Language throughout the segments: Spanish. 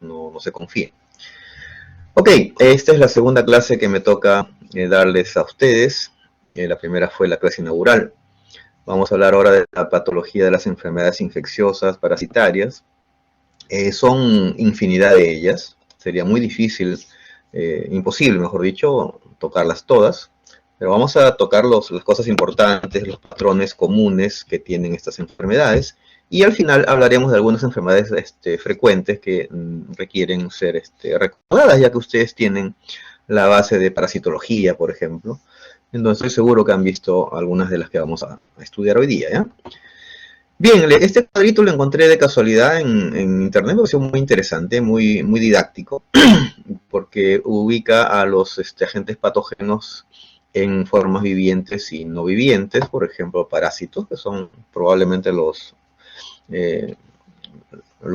no se confíen. Ok, esta es la segunda clase que me toca darles a ustedes. La primera fue la clase inaugural. Vamos a hablar ahora de la patología de las enfermedades infecciosas parasitarias. Son infinidad de ellas. Sería muy difícil, imposible, mejor dicho, tocarlas todas. Pero vamos a tocar las cosas importantes, los patrones comunes que tienen estas enfermedades. Y al final hablaremos de algunas enfermedades frecuentes que requieren ser recordadas, ya que ustedes tienen la base de parasitología, por ejemplo. Entonces seguro que han visto algunas de las que vamos a estudiar hoy día, ¿ya? Bien, este cuadrito lo encontré de casualidad en internet, me pareció muy interesante, muy didáctico, porque ubica a los agentes patógenos en formas vivientes y no vivientes, por ejemplo, parásitos, que son probablemente los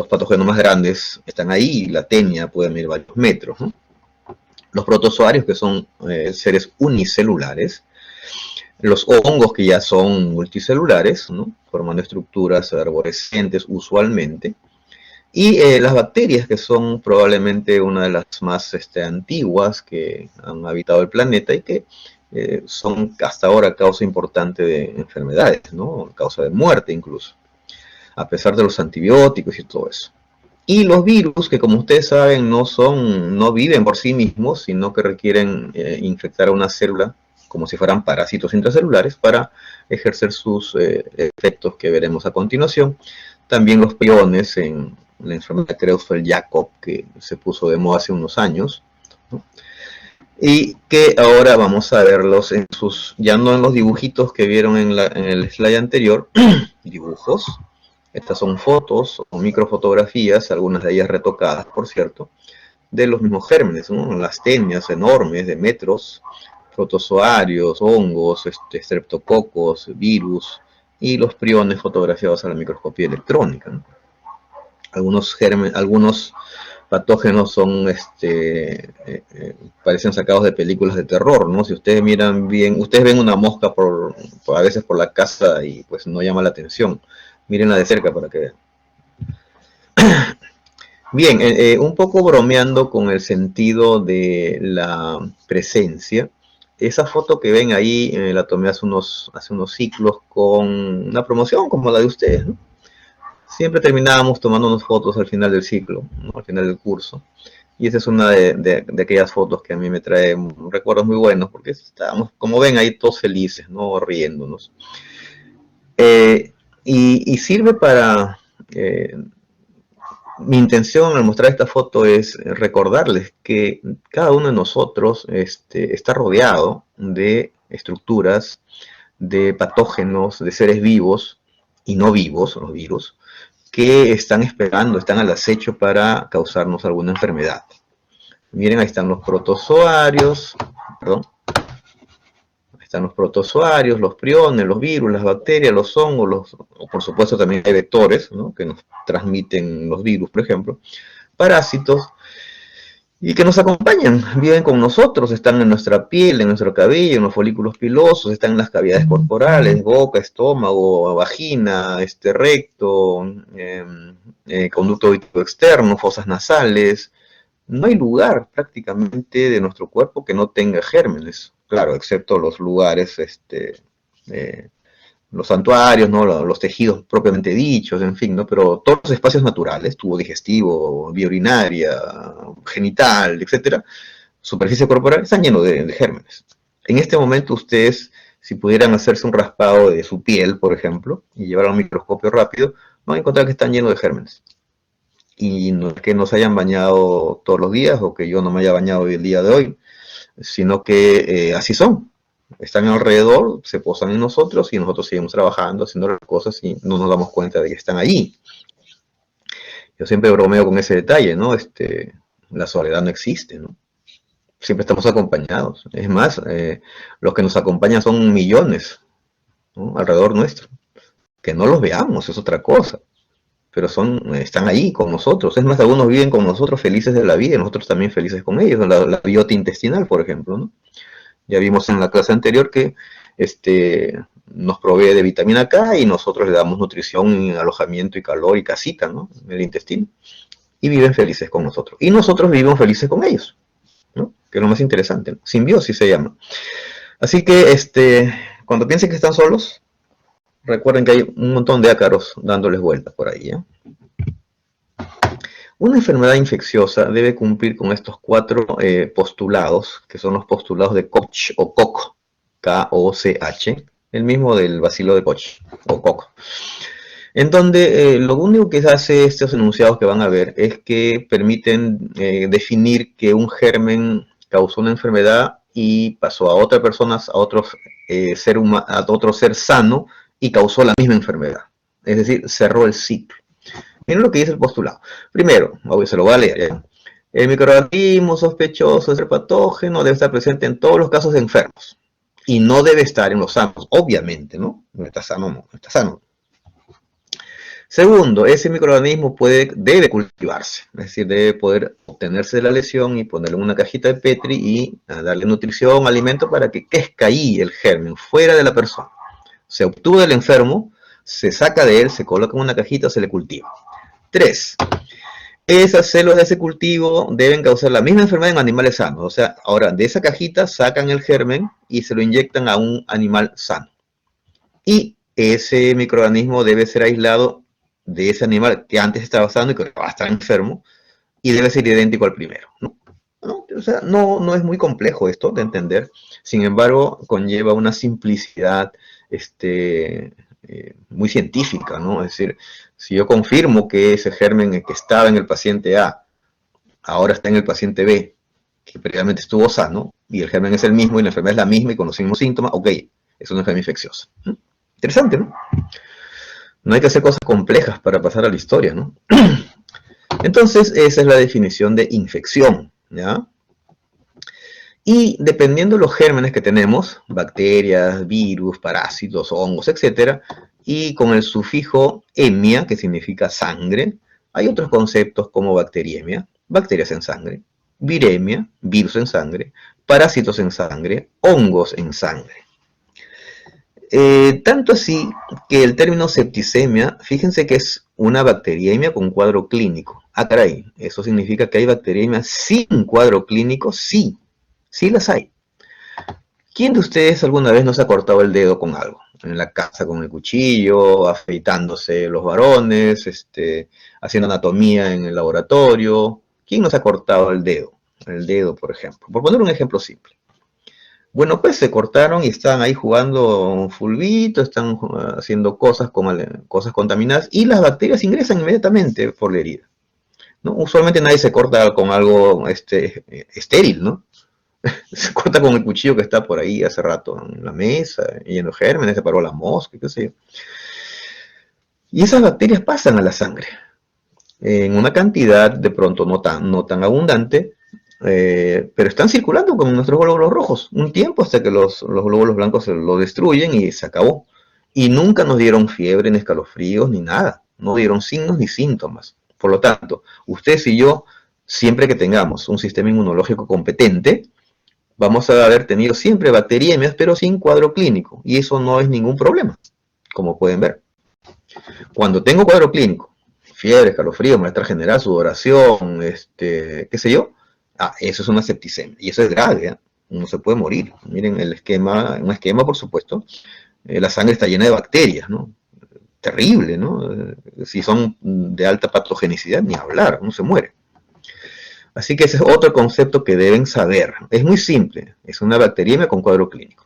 patógenos más grandes, están ahí, y la tenia puede medir varios metros, ¿no? Los protozoarios, que son seres unicelulares, los hongos, que ya son multicelulares, ¿no? Formando estructuras arborescentes usualmente, y las bacterias, que son probablemente una de las más antiguas que han habitado el planeta y que son hasta ahora causa importante de enfermedades, ¿no? Causa de muerte incluso, a pesar de los antibióticos y todo eso. Y los virus, que como ustedes saben no viven por sí mismos, sino que requieren infectar a una célula como si fueran parásitos intracelulares para ejercer sus efectos que veremos a continuación. También los priones en la enfermedad de Creutzfeldt-Jakob, que se puso de moda hace unos años, ¿no? Y que ahora vamos a verlos ya no en los dibujitos que vieron en el slide anterior, dibujos. Estas son fotos o microfotografías, algunas de ellas retocadas, por cierto, de los mismos gérmenes, ¿no? Las tenias enormes de metros, protozoarios, hongos, estreptococos, virus, y los priones fotografiados a la microscopía electrónica, ¿no? Algunos patógenos son parecen sacados de películas de terror, ¿no? Si ustedes miran bien, ustedes ven una mosca a veces por la casa y pues no llama la atención. Mírenla de cerca para que vean. Bien, un poco bromeando con el sentido de la presencia. Esa foto que ven ahí la tomé hace unos ciclos con una promoción como la de ustedes, ¿no? Siempre terminábamos tomándonos fotos al final del ciclo, ¿no? Al final del curso. Y esa es una de aquellas fotos que a mí me trae recuerdos muy buenos, porque estábamos, como ven, ahí todos felices, ¿no? Riéndonos. Y sirve para... mi intención al mostrar esta foto es recordarles que cada uno de nosotros está rodeado de estructuras, de patógenos, de seres vivos y no vivos, los virus, que están esperando, están al acecho para causarnos alguna enfermedad. Miren, ahí están los protozoarios, perdón. Están los protozoarios, los priones, los virus, las bacterias, los hongos, por supuesto también hay vectores, ¿no? Que nos transmiten los virus, por ejemplo, parásitos, y que nos acompañan, viven con nosotros, están en nuestra piel, en nuestro cabello, en los folículos pilosos, están en las cavidades corporales, boca, estómago, vagina, recto, conducto auditivo externo, fosas nasales. No hay lugar prácticamente de nuestro cuerpo que no tenga gérmenes, claro, excepto los lugares, los santuarios, ¿no? Los tejidos propiamente dichos, en fin, ¿no? Pero todos los espacios naturales, tubo digestivo, vía urinaria, genital, etcétera, superficie corporal, están llenos de gérmenes. En este momento ustedes, si pudieran hacerse un raspado de su piel, por ejemplo, y llevarlo a un microscopio rápido, van a encontrar que están llenos de gérmenes. Y no es que nos hayan bañado todos los días o que yo no me haya bañado el día de hoy, sino que así son. Están alrededor, se posan en nosotros y nosotros seguimos trabajando, haciendo las cosas y no nos damos cuenta de que están allí. Yo siempre bromeo con ese detalle, ¿no? La soledad no existe, ¿no? Siempre estamos acompañados. Es más, los que nos acompañan son millones, ¿no? Alrededor nuestro. Que no los veamos es otra cosa, pero están ahí con nosotros. Es más, algunos viven con nosotros felices de la vida y nosotros también felices con ellos. La biota intestinal, por ejemplo, ¿no? Ya vimos en la clase anterior que nos provee de vitamina K y nosotros le damos nutrición, alojamiento y calor y casita, ¿no? En el intestino. y viven felices con nosotros. Y nosotros vivimos felices con ellos, ¿no? Que es lo más interesante, ¿no? Simbiosis se llama. Así que cuando piensen que están solos, recuerden que hay un montón de ácaros dándoles vueltas por ahí, ¿eh? Una enfermedad infecciosa debe cumplir con estos 4 postulados, que son los postulados de Koch o Koch, K-O-C-H, el mismo del bacilo de Koch o Koch, en donde lo único que hace estos enunciados que van a ver es que permiten definir que un germen causó una enfermedad y pasó a otra persona, a otro ser sano y causó la misma enfermedad. Es decir, cerró el ciclo. Miren lo que dice el postulado. Primero, se lo voy a leer. El microorganismo sospechoso de ser patógeno debe estar presente en todos los casos de enfermos y no debe estar en los sanos, obviamente, ¿no? No está sano, no está sano. Segundo, ese microorganismo debe cultivarse, es decir, debe poder obtenerse de la lesión y ponerlo en una cajita de Petri y darle nutrición, alimento para que crezca ahí el germen, fuera de la persona. Se obtuvo del enfermo, se saca de él, se coloca en una cajita, se le cultiva. 3. Esas células de ese cultivo deben causar la misma enfermedad en animales sanos. O sea, ahora de esa cajita sacan el germen y se lo inyectan a un animal sano. Y ese microorganismo debe ser aislado de ese animal que antes estaba sano y que va a estar enfermo y debe ser idéntico al primero, ¿no? O sea, no es muy complejo esto de entender. Sin embargo, conlleva una simplicidad muy científica, ¿no? Es decir, si yo confirmo que ese germen que estaba en el paciente A, ahora está en el paciente B, que previamente estuvo sano, y el germen es el mismo y la enfermedad es la misma y con los mismos síntomas, ok, es una enfermedad infecciosa. Interesante, ¿no? No hay que hacer cosas complejas para pasar a la historia, ¿no? Entonces, esa es la definición de infección, ¿ya? Y dependiendo de los gérmenes que tenemos, bacterias, virus, parásitos, hongos, etc., y con el sufijo emia, que significa sangre, hay otros conceptos como bacteriemia, bacterias en sangre, viremia, virus en sangre, parásitos en sangre, hongos en sangre. Tanto así que el término septicemia, fíjense que es una bacteriemia con cuadro clínico. Ah, caray, eso significa que hay bacteriemia sin cuadro clínico, sí. Sí las hay. ¿Quién de ustedes alguna vez no se ha cortado el dedo con algo? En la casa con el cuchillo, afeitándose los varones, haciendo anatomía en el laboratorio. ¿Quién no se ha cortado el dedo? El dedo, por ejemplo. Por poner un ejemplo simple. Bueno, pues se cortaron y están ahí jugando un fulbito, están haciendo cosas contaminadas y las bacterias ingresan inmediatamente por la herida, ¿no? Usualmente nadie se corta con algo estéril, ¿no? Se corta con el cuchillo que está por ahí hace rato en la mesa, y en los gérmenes, se paró la mosca, qué sé yo. Y esas bacterias pasan a la sangre, en una cantidad de pronto no tan abundante, pero están circulando con nuestros glóbulos rojos un tiempo hasta que los glóbulos blancos se lo destruyen y se acabó. Y nunca nos dieron fiebre, ni escalofríos, ni nada. No dieron signos ni síntomas. Por lo tanto, ustedes y yo, siempre que tengamos un sistema inmunológico competente, vamos a haber tenido siempre bacteriemias, pero sin cuadro clínico. Y eso no es ningún problema, como pueden ver. Cuando tengo cuadro clínico, fiebre, escalofrío, malestar general, sudoración, qué sé yo, eso es una septicemia. Y eso es grave, ¿eh? Uno se puede morir. Miren el esquema, un esquema, por supuesto. La sangre está llena de bacterias, ¿no? Terrible, ¿no? Si son de alta patogenicidad, ni hablar, uno se muere. Así que ese es otro concepto que deben saber. Es muy simple, es una bacteriemia con cuadro clínico.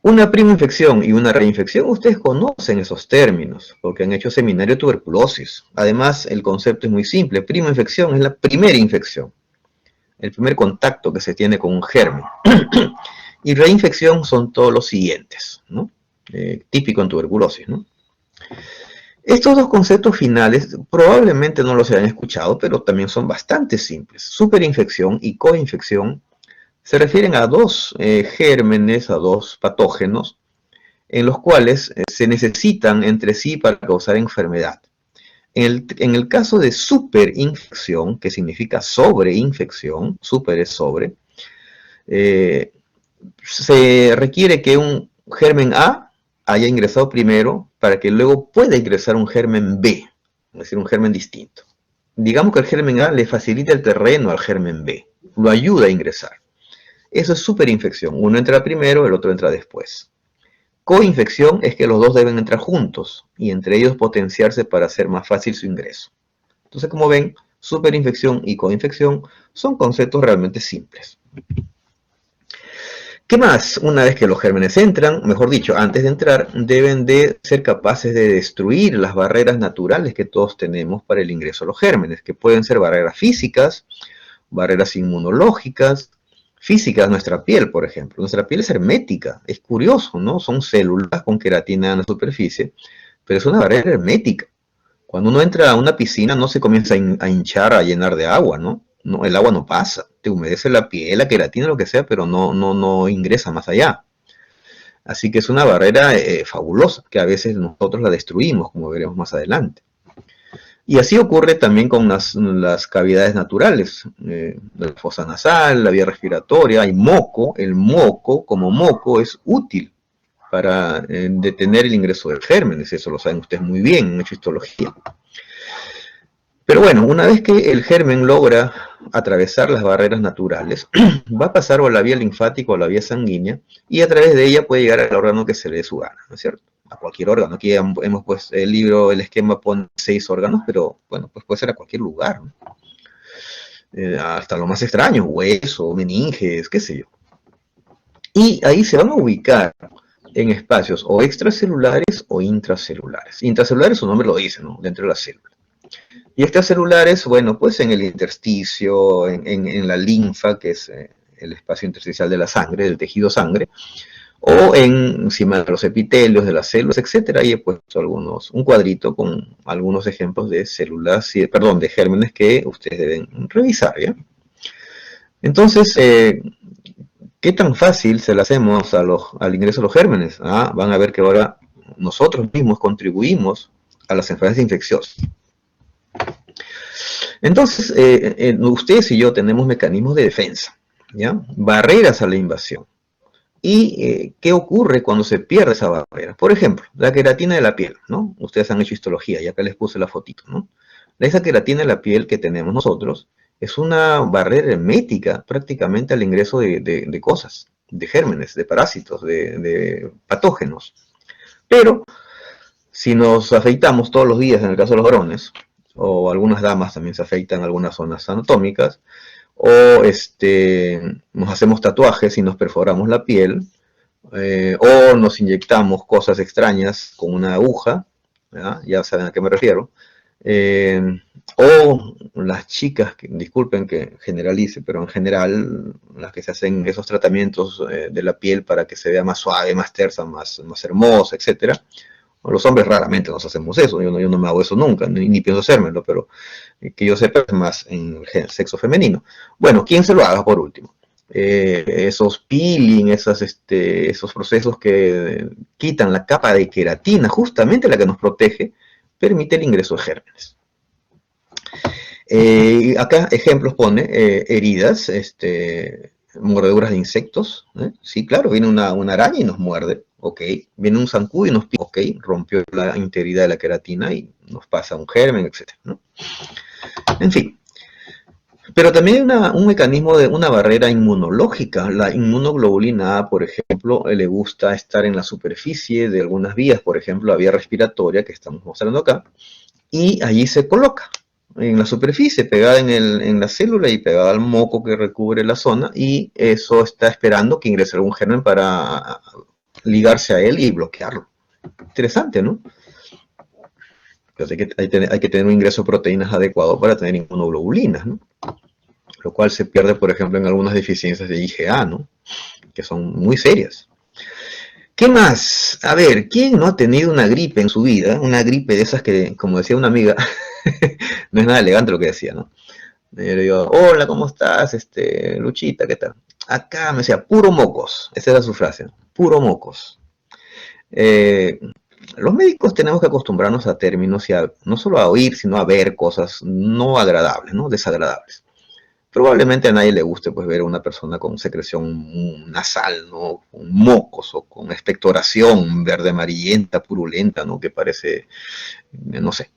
Una prima infección y una reinfección, ustedes conocen esos términos, porque han hecho seminario de tuberculosis. Además, el concepto es muy simple. Prima infección es la primera infección, el primer contacto que se tiene con un germen. Y reinfección son todos los siguientes, ¿no? Típico en tuberculosis, ¿no? Estos dos conceptos finales probablemente no los hayan escuchado, pero también son bastante simples. Superinfección y coinfección se refieren a dos gérmenes, a dos patógenos, en los cuales se necesitan entre sí para causar enfermedad. En el caso de superinfección, que significa sobreinfección, super es sobre, se requiere que un germen A haya ingresado primero para que luego pueda ingresar un germen B, es decir, un germen distinto. digamos que el germen A le facilita el terreno al germen B, lo ayuda a ingresar. Eso es superinfección. Uno entra primero, el otro entra después. Coinfección es que los dos deben entrar juntos y entre ellos potenciarse para hacer más fácil su ingreso. Entonces, como ven, superinfección y coinfección son conceptos realmente simples. ¿Qué más? Una vez que los gérmenes entran, mejor dicho, antes de entrar, deben de ser capaces de destruir las barreras naturales que todos tenemos para el ingreso a los gérmenes, que pueden ser barreras físicas, barreras inmunológicas, físicas, nuestra piel, por ejemplo. Nuestra piel es hermética, es curioso, ¿no? Son células con queratina en la superficie, pero es una barrera hermética. Cuando uno entra a una piscina no se comienza a hinchar, a llenar de agua, ¿no? No, el agua no pasa, te humedece la piel, la queratina, lo que sea, pero no ingresa más allá. Así que es una barrera fabulosa, que a veces nosotros la destruimos, como veremos más adelante. Y así ocurre también con las cavidades naturales, la fosa nasal, la vía respiratoria, hay moco, el moco como moco es útil para detener el ingreso de gérmenes, eso lo saben ustedes muy bien en histología. Pero bueno, una vez que el germen logra atravesar las barreras naturales, va a pasar o a la vía linfática o a la vía sanguínea y a través de ella puede llegar al órgano que se le dé su gana, ¿no es cierto? A cualquier órgano. Aquí hemos pues el libro, el esquema pone 6 órganos, pero bueno, pues puede ser a cualquier lugar, ¿no? Hasta lo más extraño, hueso, meninges, qué sé yo. Y ahí se van a ubicar en espacios o extracelulares o intracelulares. Intracelulares, su nombre lo dice, ¿no? Dentro de la célula. Y extracelulares, bueno, pues en el intersticio, en la linfa, que es el espacio intersticial de la sangre, del tejido sangre, o encima de los epitelios de las células, etcétera. Y he puesto un cuadrito con algunos ejemplos de células, perdón, de gérmenes que ustedes deben revisar, ¿ya? Entonces, ¿qué tan fácil se le hacemos al ingreso de los gérmenes? Van a ver que ahora nosotros mismos contribuimos a las enfermedades infecciosas. Entonces, ustedes y yo tenemos mecanismos de defensa, ¿ya? Barreras a la invasión. ¿Y qué ocurre cuando se pierde esa barrera? Por ejemplo, la queratina de la piel, ¿no? Ustedes han hecho histología, ya acá les puse la fotito, ¿no? Esa queratina de la piel que tenemos nosotros es una barrera hermética prácticamente al ingreso de cosas, de gérmenes, de parásitos, de patógenos. Pero si nos afeitamos todos los días, en el caso de los varones, o algunas damas también se afeitan algunas zonas anatómicas, o nos hacemos tatuajes y nos perforamos la piel, o nos inyectamos cosas extrañas con una aguja, ya saben a qué me refiero, o las chicas, disculpen que generalice, pero en general las que se hacen esos tratamientos de la piel para que se vea más suave, más tersa, más hermosa, etcétera. Los hombres raramente nos hacemos eso, yo no me hago eso nunca, ni pienso hacérmelo, pero que yo sepa es más en el sexo femenino. Bueno, ¿quién se lo haga por último? Esos peeling, esos procesos que quitan la capa de queratina, justamente la que nos protege, permite el ingreso de gérmenes. Acá ejemplos pone heridas, mordeduras de insectos, sí, claro, viene una araña y nos muerde, ok, viene un zancudo y nos pica, ok, rompió la integridad de la queratina y nos pasa un germen, etc., ¿no? En fin, pero también hay un mecanismo de una barrera inmunológica. La inmunoglobulina A, por ejemplo, le gusta estar en la superficie de algunas vías, por ejemplo, la vía respiratoria que estamos mostrando acá, y allí se coloca en la superficie, pegada en la célula y pegada al moco que recubre la zona, y eso está esperando que ingrese algún germen para ligarse a él y bloquearlo. Interesante, ¿no? Pues hay que tener un ingreso de proteínas adecuado para tener inmunoglobulinas, ¿no? Lo cual se pierde, por ejemplo, en algunas deficiencias de IgA, ¿no? Que son muy serias. ¿Qué más? A ver, ¿quién no ha tenido una gripe en su vida? Una gripe de esas que, como decía una amiga, no es nada elegante lo que decía, ¿no? Yo le digo, hola, ¿cómo estás? Luchita, ¿qué tal? Acá me decía, puro mocos. Esa era su frase, puro mocos. Los médicos tenemos que acostumbrarnos a términos y no solo a oír, sino a ver cosas no agradables, ¿no? Desagradables. Probablemente a nadie le guste pues ver a una persona con secreción nasal, ¿no? Con mocos o con expectoración verde amarillenta, purulenta, ¿no? Que parece, no sé.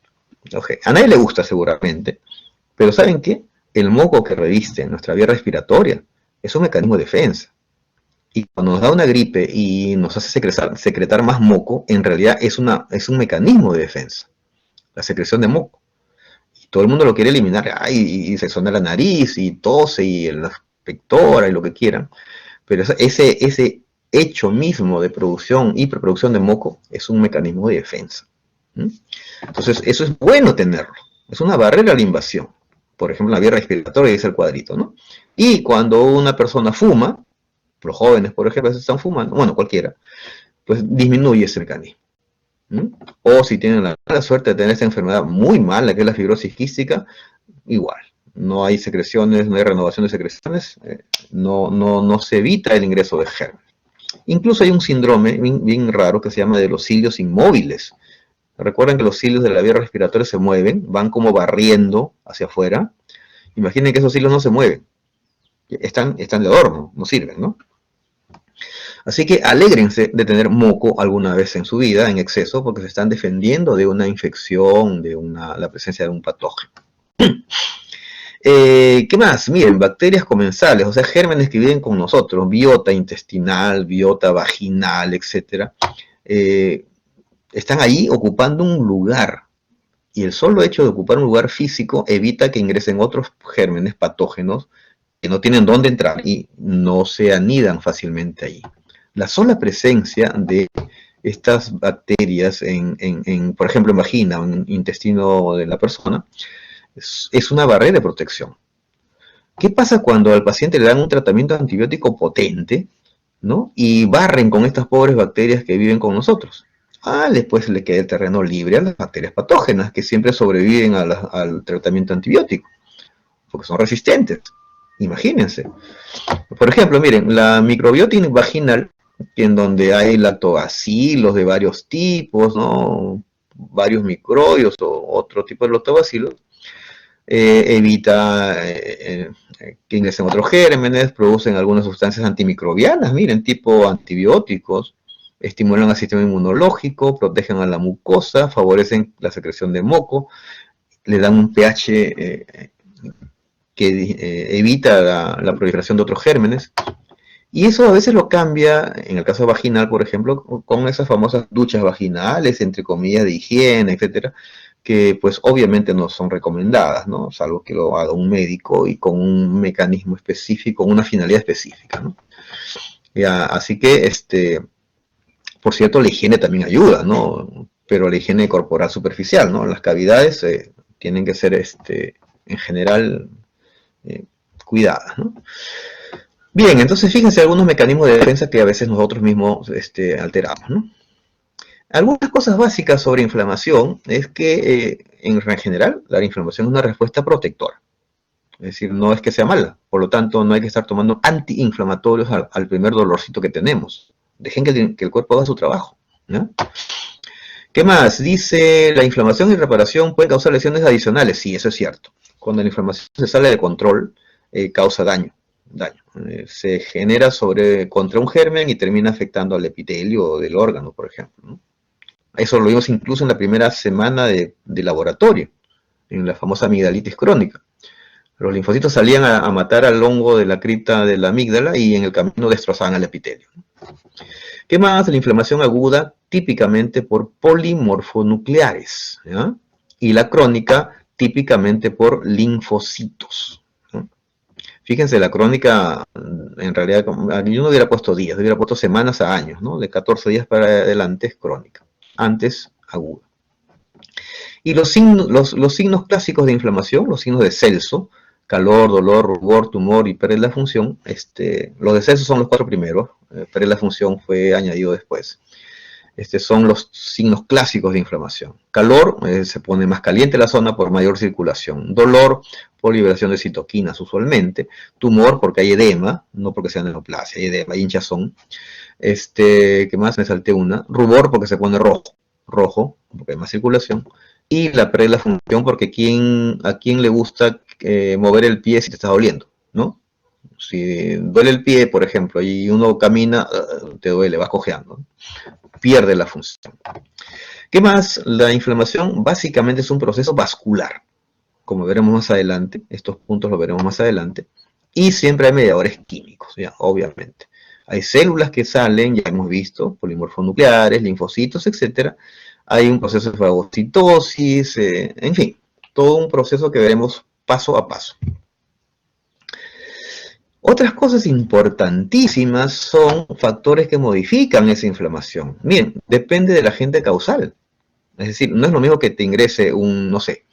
Okay. A nadie le gusta seguramente, Pero ¿saben qué? El moco que reviste nuestra vía respiratoria es un mecanismo de defensa. Y cuando nos da una gripe y nos hace secretar más moco, en realidad es un mecanismo de defensa, la secreción de moco. Y todo el mundo lo quiere eliminar, ay, y se suena la nariz, y tose, y la pectora, y lo que quieran. Pero ese hecho mismo de producción, hiperproducción de moco, es un mecanismo de defensa. ¿Mm? Entonces, eso es bueno tenerlo. Es una barrera a la invasión. Por ejemplo, la vía respiratoria es el cuadrito, ¿no? Y cuando una persona fuma, los jóvenes, por ejemplo, están fumando, bueno, cualquiera, pues disminuye ese mecanismo. ¿Mm? O si tienen la mala suerte de tener esta enfermedad muy mala, que es la fibrosis quística, igual. No hay secreciones, no hay renovación de secreciones, no se evita el ingreso de gérmenes. Incluso hay un síndrome bien raro que se llama de los cilios inmóviles. Recuerden que los cilios de la vía respiratoria se mueven, van como barriendo hacia afuera. Imaginen que esos cilios no se mueven, están de adorno, no sirven, ¿no? Así que alégrense de tener moco alguna vez en su vida en exceso porque se están defendiendo de una infección, de la presencia de un patógeno. ¿Qué más? Miren, bacterias comensales, o sea, gérmenes que viven con nosotros, biota intestinal, biota vaginal, etc. Están ahí ocupando un lugar. Y el solo hecho de ocupar un lugar físico evita que ingresen otros gérmenes patógenos que no tienen dónde entrar y no se anidan fácilmente ahí. La sola presencia de estas bacterias por ejemplo, en vagina o en intestino de la persona, es una barrera de protección. ¿Qué pasa cuando al paciente le dan un tratamiento antibiótico potente, ¿no? Y barren con estas pobres bacterias que viven con nosotros? Después le queda el terreno libre a las bacterias patógenas que siempre sobreviven al tratamiento antibiótico, porque son resistentes. Imagínense. Por ejemplo, miren, la microbiota vaginal, en donde hay lactobacilos de varios tipos, ¿no? Varios microbios o otro tipo de lactobacilos, evita que ingresen otros gérmenes, producen algunas sustancias antimicrobianas, miren, tipo antibióticos, estimulan al sistema inmunológico, protegen a la mucosa, favorecen la secreción de moco, le dan un pH que evita la proliferación de otros gérmenes. Y eso a veces lo cambia, en el caso vaginal, por ejemplo, con esas famosas duchas vaginales, entre comillas, de higiene, etcétera, que pues obviamente no son recomendadas, ¿no? Salvo que lo haga un médico y con un mecanismo específico, una finalidad específica, ¿no? Ya, así que, por cierto, la higiene también ayuda, ¿no? Pero la higiene corporal superficial, ¿no? Las cavidades tienen que ser, en general, cuidadas, ¿no? Bien, entonces fíjense algunos mecanismos de defensa que a veces nosotros mismos alteramos, ¿no? Algunas cosas básicas sobre inflamación es que en general la inflamación es una respuesta protectora. Es decir, no es que sea mala, por lo tanto no hay que estar tomando antiinflamatorios al primer dolorcito que tenemos. Dejen que el cuerpo haga su trabajo, ¿no? ¿Qué más? Dice, la inflamación y reparación pueden causar lesiones adicionales. Sí, eso es cierto. Cuando la inflamación se sale de control, causa daño. Se genera contra un germen y termina afectando al epitelio del órgano, por ejemplo, ¿no? Eso lo vimos incluso en la primera semana de laboratorio, en la famosa amigdalitis crónica. Los linfocitos salían a matar al hongo de la cripta de la amígdala y en el camino destrozaban al epitelio. ¿Qué más? La inflamación aguda, típicamente por polimorfonucleares, ¿ya? Y la crónica, típicamente por linfocitos, ¿no? Fíjense, la crónica, en realidad, yo no hubiera puesto días, hubiera puesto semanas a años, ¿no? De 14 días para adelante es crónica, antes aguda. Y los signos clásicos de inflamación, los signos de Celso, calor, dolor, rubor, tumor y pérdida de la función, los de Celso son los 4 primeros, pérdida de la función fue añadido después. Son los signos clásicos de inflamación. Calor, se pone más caliente la zona por mayor circulación. Dolor, por liberación de citoquinas usualmente. Tumor, porque hay edema, no porque sea neoplasia, hay edema, hay hinchazón. ¿Qué más? Me salté una. Rubor, porque se pone rojo, porque hay más circulación. Y la pérdida de la función, porque a quién le gusta mover el pie si te está doliendo, ¿no? Si duele el pie, por ejemplo, y uno camina, te duele, vas cojeando, ¿no? Pierde la función. ¿Qué más? La inflamación básicamente es un proceso vascular, como veremos más adelante, estos puntos los veremos más adelante, y siempre hay mediadores químicos, ya, obviamente. Hay células que salen, ya hemos visto, polimorfonucleares, linfocitos, etcétera. Hay un proceso de fagocitosis, en fin, todo un proceso que veremos paso a paso. Otras cosas importantísimas son factores que modifican esa inflamación. Bien, depende del agente causal. Es decir, no es lo mismo que te ingrese un, no sé,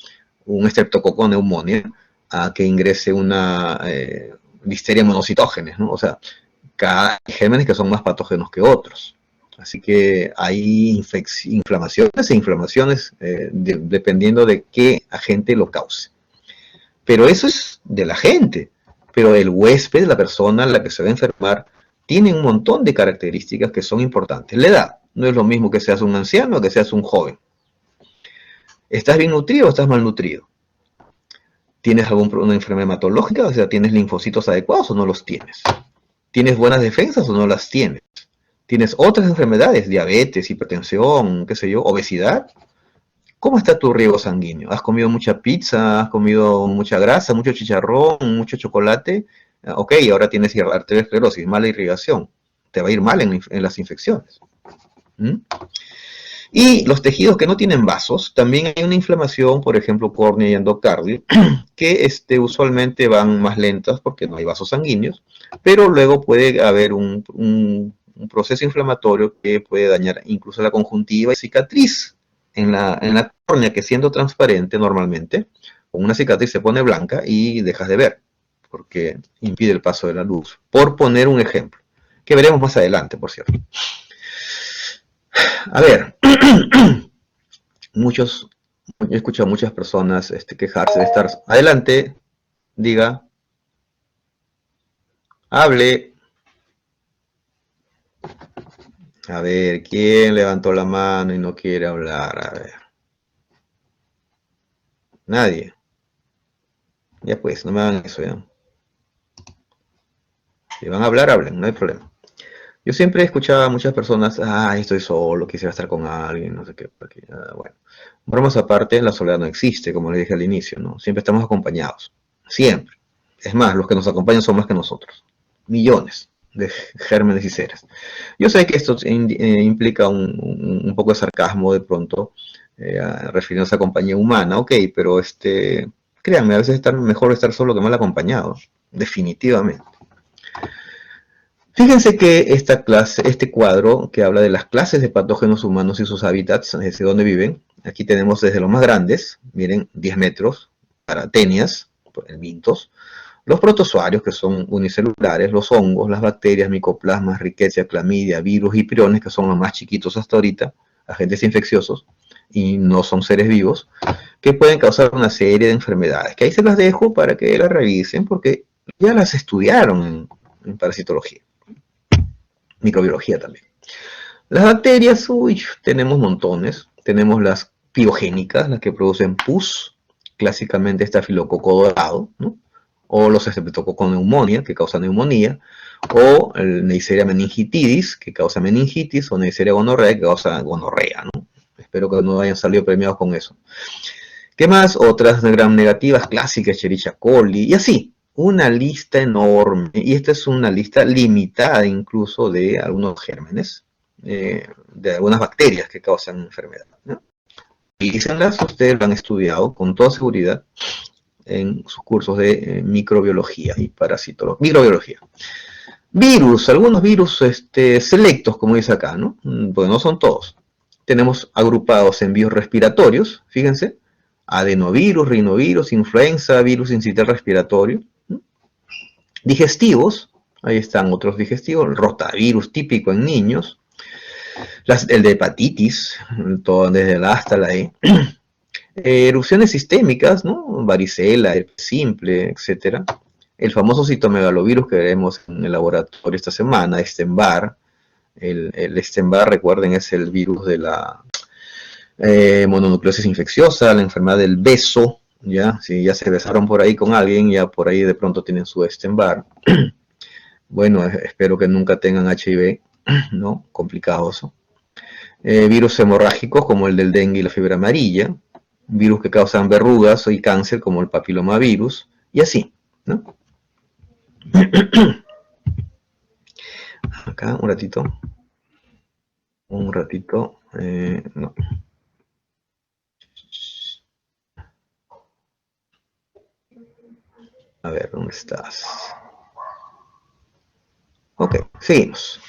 un estreptococo neumonía a que ingrese una listeria monocitógenes, ¿no? O sea, cada gérmenes que son más patógenos que otros. Así que hay inflamaciones e inflamaciones dependiendo de qué agente lo cause. Pero eso es de la gente. Pero el huésped, la persona a la que se va a enfermar, tiene un montón de características que son importantes. La edad no es lo mismo que seas un anciano o que seas un joven. ¿Estás bien nutrido o estás malnutrido? ¿Tienes alguna enfermedad hematológica? O sea, ¿tienes linfocitos adecuados o no los tienes? ¿Tienes buenas defensas o no las tienes? ¿Tienes otras enfermedades? Diabetes, hipertensión, qué sé yo, obesidad. ¿Cómo está tu riego sanguíneo? ¿Has comido mucha pizza? ¿Has comido mucha grasa, mucho chicharrón, mucho chocolate? Ok, ahora tienes arteriosclerosis, mala irrigación. Te va a ir mal en las infecciones. ¿Mm? Y los tejidos que no tienen vasos, también hay una inflamación, por ejemplo, córnea y endocardio, que usualmente van más lentas porque no hay vasos sanguíneos, pero luego puede haber un proceso inflamatorio que puede dañar incluso la conjuntiva y cicatriz en la córnea, que siendo transparente normalmente, con una cicatriz se pone blanca y dejas de ver, porque impide el paso de la luz. Por poner un ejemplo, que veremos más adelante, por cierto. A ver, he escuchado a muchas personas quejarse de estar... Adelante, diga, hable. A ver, ¿quién levantó la mano y no quiere hablar? A ver. Nadie. Ya pues, no me hagan eso ya. Si van a hablar, hablen, no hay problema. Yo siempre he escuchado a muchas personas, estoy solo, quisiera estar con alguien, no sé qué, porque, bueno. Bromas aparte, la soledad no existe, como les dije al inicio, ¿no? Siempre estamos acompañados, siempre. Es más, los que nos acompañan son más que nosotros. Millones de gérmenes y seres. Yo sé que esto implica un poco de sarcasmo de pronto, refiriéndose a compañía humana, ok, pero créanme, a veces es mejor estar solo que mal acompañado, definitivamente. Fíjense que esta clase, este cuadro que habla de las clases de patógenos humanos y sus hábitats, desde donde viven, aquí tenemos desde los más grandes, miren, 10 metros, paratenias, mintos, los protozoarios, que son unicelulares, los hongos, las bacterias, micoplasmas, rickettsia, clamidia, virus y priones, que son los más chiquitos hasta ahorita, agentes infecciosos, y no son seres vivos, que pueden causar una serie de enfermedades, que ahí se las dejo para que las revisen, porque ya las estudiaron en parasitología. Microbiología también. Las bacterias, tenemos montones. Tenemos las piogénicas, las que producen pus, clásicamente estafilococo dorado, ¿no? O los estreptococos neumonía, que causan neumonía, o el Neisseria meningitidis, que causa meningitis, o Neisseria gonorrea, que causa gonorrea, ¿no? Espero que no hayan salido premiados con eso. ¿Qué más? Otras gram negativas clásicas, Escherichia coli, y así. Una lista enorme, y esta es una lista limitada incluso de algunos gérmenes, de algunas bacterias que causan enfermedad, ¿no? Revísenlas, ustedes lo han estudiado con toda seguridad en sus cursos de microbiología y parasitología. Microbiología. Virus, algunos virus selectos, como dice acá, ¿no? Porque no son todos. Tenemos agrupados en virus respiratorios, fíjense, adenovirus, rinovirus, influenza, virus incital respiratorio. Digestivos, ahí están otros digestivos, el rotavirus típico en niños, el de hepatitis, todo desde la A hasta la E, erupciones sistémicas, ¿no? Varicela, simple, etcétera. El famoso citomegalovirus que veremos en el laboratorio esta semana, Epstein-Barr. El Epstein-Barr, recuerden, es el virus de la mononucleosis infecciosa, la enfermedad del beso. Ya, si ya se besaron por ahí con alguien, ya por ahí de pronto tienen su Epstein-Barr. Bueno, espero que nunca tengan HIV, ¿no? Complicado eso. Virus hemorrágicos como el del dengue y la fiebre amarilla. virus que causan verrugas y cáncer como el papilomavirus, y así, ¿no? Acá, un ratito, no. A ver, ¿dónde estás? Ok, seguimos.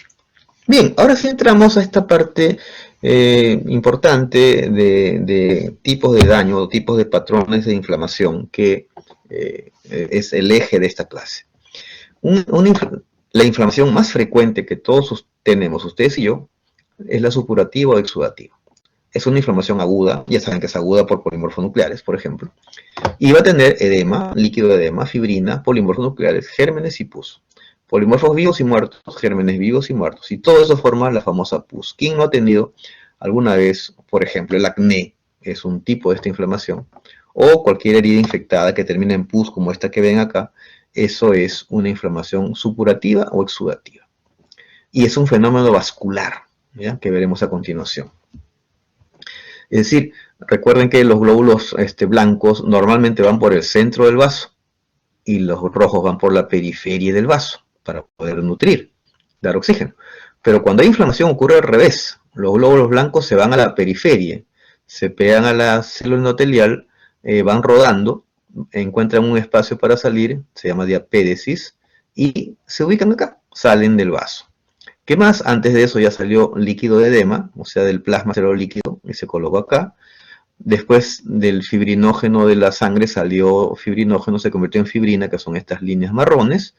Bien, ahora sí entramos a esta parte importante de tipos de daño o tipos de patrones de inflamación, que es el eje de esta clase. La inflamación más frecuente que todos tenemos, ustedes y yo, es la supurativa o exudativa. Es una inflamación aguda, ya saben que es aguda por polimorfonucleares, por ejemplo, y va a tener edema, líquido de edema, fibrina, polimorfos nucleares, gérmenes y pus. Polimorfos vivos y muertos, gérmenes vivos y muertos. Y todo eso forma la famosa pus. ¿Quién no ha tenido alguna vez, por ejemplo, el acné, que es un tipo de esta inflamación, o cualquier herida infectada que termina en pus, como esta que ven acá? Eso es una inflamación supurativa o exudativa. Y es un fenómeno vascular, ¿ya?, que veremos a continuación. Es decir, recuerden que los glóbulos blancos normalmente van por el centro del vaso y los rojos van por la periferia del vaso para poder nutrir, dar oxígeno. Pero cuando hay inflamación ocurre al revés. Los glóbulos blancos se van a la periferia, se pegan a la célula endotelial, van rodando, encuentran un espacio para salir, se llama diapédesis, y se ubican acá, salen del vaso. ¿Qué más? Antes de eso ya salió líquido de edema, o sea, del plasma cerebral líquido, y se colocó acá. Después del fibrinógeno de la sangre salió fibrinógeno, se convirtió en fibrina, que son estas líneas marrones.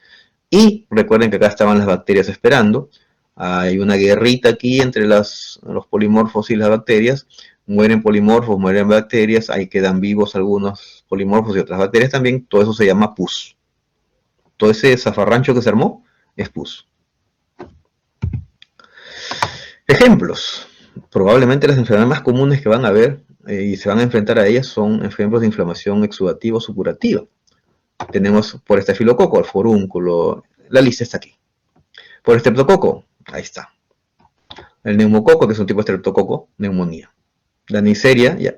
Y recuerden que acá estaban las bacterias esperando. Hay una guerrita aquí entre los polimorfos y las bacterias. Mueren polimorfos, mueren bacterias, ahí quedan vivos algunos polimorfos y otras bacterias también. Todo eso se llama pus. Todo ese zafarrancho que se armó es pus. Ejemplos. Probablemente las enfermedades más comunes que van a ver y se van a enfrentar a ellas son ejemplos de inflamación exudativa o supurativa. Tenemos por estafilococo, el forúnculo, la lista está aquí. Por estreptococo, ahí está. El neumococo, que es un tipo de estreptococo, neumonía. La Neisseria, ya,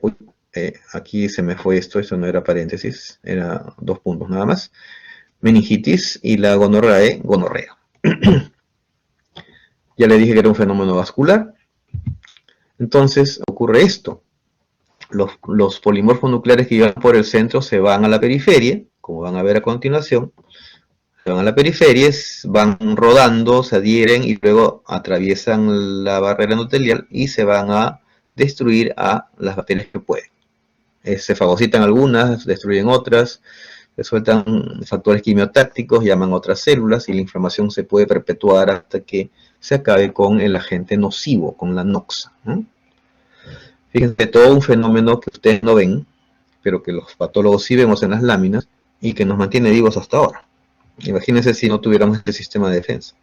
aquí se me fue esto no era paréntesis, era 2 puntos nada más. Meningitis y la gonorrea, gonorrea. Ya le dije que era un fenómeno vascular. Entonces ocurre esto. Los polimorfos nucleares que iban por el centro se van a la periferia, como van a ver a continuación. Se van a la periferia, van rodando, se adhieren y luego atraviesan la barrera endotelial y se van a destruir a las bacterias que pueden. Se fagocitan algunas, destruyen otras, se sueltan factores quimiotácticos, llaman otras células y la inflamación se puede perpetuar hasta que se acabe con el agente nocivo, con la noxa. Fíjense, todo un fenómeno que ustedes no ven, pero que los patólogos sí vemos en las láminas y que nos mantiene vivos hasta ahora. Imagínense si no tuviéramos este sistema de defensa.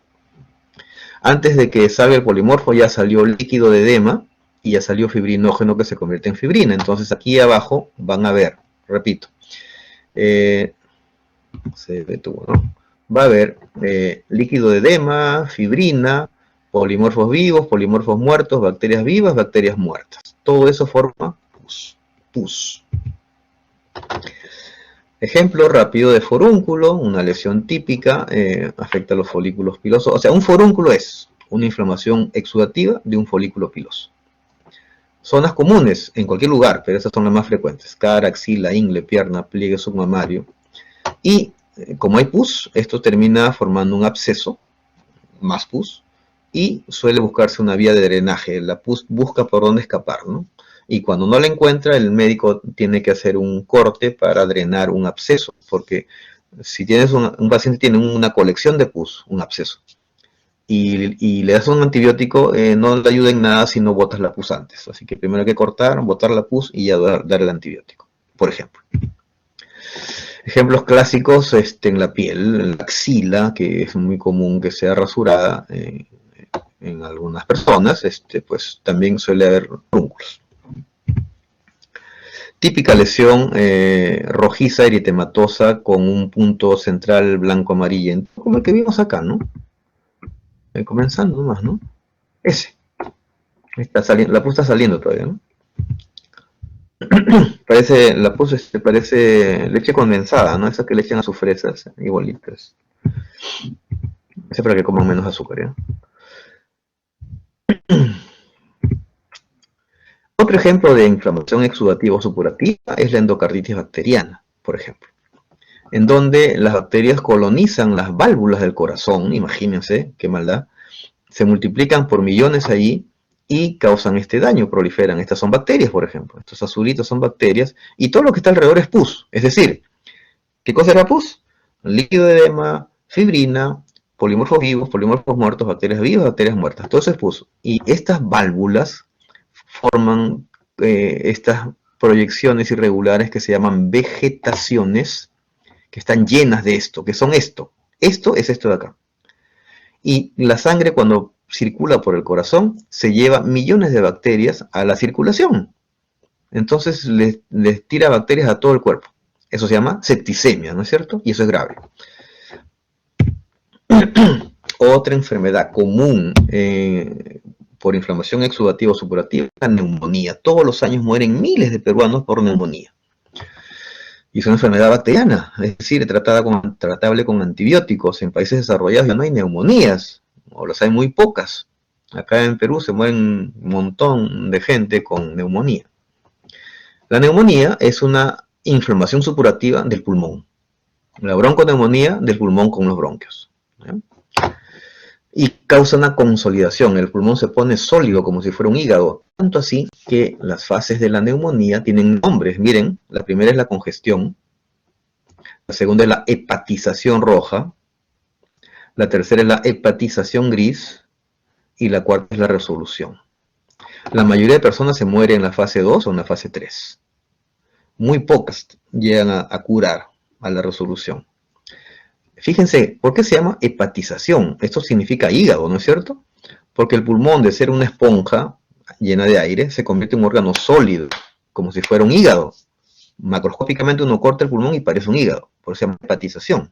Antes de que salga el polimorfo ya salió líquido de edema y ya salió fibrinógeno que se convierte en fibrina. Entonces aquí abajo van a ver, repito, se detuvo, ¿no? Va a haber líquido de edema, fibrina, polimorfos vivos, polimorfos muertos, bacterias vivas, bacterias muertas. Todo eso forma pus. Ejemplo rápido de forúnculo, una lesión típica, afecta a los folículos pilosos. O sea, un forúnculo es una inflamación exudativa de un folículo piloso. Zonas comunes en cualquier lugar, pero esas son las más frecuentes: cara, axila, ingle, pierna, pliegue submamario. Y como hay pus, esto termina formando un absceso, más pus, y suele buscarse una vía de drenaje. La pus busca por dónde escapar, ¿no? Y cuando no la encuentra, el médico tiene que hacer un corte para drenar un absceso, porque si tienes un paciente tiene una colección de pus, un absceso, y le das un antibiótico, no le ayuda en nada si no botas la pus antes. Así que primero hay que cortar, botar la pus y ya dar el antibiótico, por ejemplo. Ejemplos clásicos en la piel, en la axila, que es muy común que sea rasurada en algunas personas, pues también suele haber furúnculos. Típica lesión rojiza eritematosa con un punto central blanco amarillento, como el que vimos acá, ¿no? Comenzando nomás, ¿no? Ese. Está saliendo, la pus está saliendo todavía, ¿no? Parece, la pus parece leche condensada, ¿no? Esa que le echan a sus fresas, igualitas. Esa para que coman menos azúcar, ¿ya? Otro ejemplo de inflamación exudativa o supurativa es la endocarditis bacteriana, por ejemplo, en donde las bacterias colonizan las válvulas del corazón, imagínense qué maldad, se multiplican por millones allí y causan este daño, proliferan. Estas son bacterias, por ejemplo. Estos azulitos son bacterias y todo lo que está alrededor es pus. Es decir, ¿qué cosa era pus? Líquido de edema, fibrina, polimorfos vivos, polimorfos muertos, bacterias vivas, bacterias muertas. Todo eso es pus. Y estas válvulas forman estas proyecciones irregulares que se llaman vegetaciones, que están llenas de esto, que son esto. Esto es esto de acá. Y la sangre cuando circula por el corazón se lleva millones de bacterias a la circulación. Entonces les tira bacterias a todo el cuerpo. Eso se llama septicemia, ¿no es cierto? Y eso es grave. Otra enfermedad común por inflamación exudativa o supurativa es la neumonía. Todos los años mueren miles de peruanos por neumonía. Y es una enfermedad bacteriana, es decir, tratable con antibióticos. En países desarrollados ya no hay neumonías, o las hay muy pocas. Acá en Perú se mueren un montón de gente con neumonía. La neumonía es una inflamación supurativa del pulmón. La bronconeumonía del pulmón con los bronquios. ¿Ya? Y causa una consolidación. El pulmón se pone sólido como si fuera un hígado. Tanto así que las fases de la neumonía tienen nombres. Miren, la primera es la congestión. La segunda es la hepatización roja. La tercera es la hepatización gris. Y la cuarta es la resolución. La mayoría de personas se mueren en la fase 2 o en la fase 3. Muy pocas llegan a curar a la resolución. Fíjense, ¿por qué se llama hepatización? Esto significa hígado, ¿no es cierto? Porque el pulmón, de ser una esponja llena de aire, se convierte en un órgano sólido, como si fuera un hígado. Macroscópicamente uno corta el pulmón y parece un hígado, por eso se llama hepatización.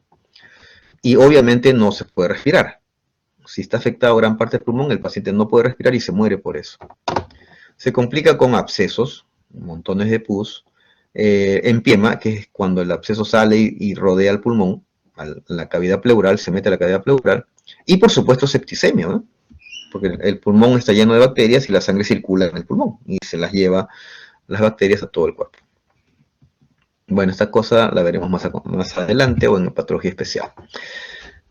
Y obviamente no se puede respirar. Si está afectado gran parte del pulmón, el paciente no puede respirar y se muere por eso. Se complica con abscesos, montones de pus, empiema, que es cuando el absceso sale y rodea el pulmón, la cavidad pleural, se mete a la cavidad pleural, y por supuesto septicemia, ¿no? Porque el pulmón está lleno de bacterias y la sangre circula en el pulmón y se las lleva las bacterias a todo el cuerpo. Bueno, esta cosa la veremos más adelante o en patología especial.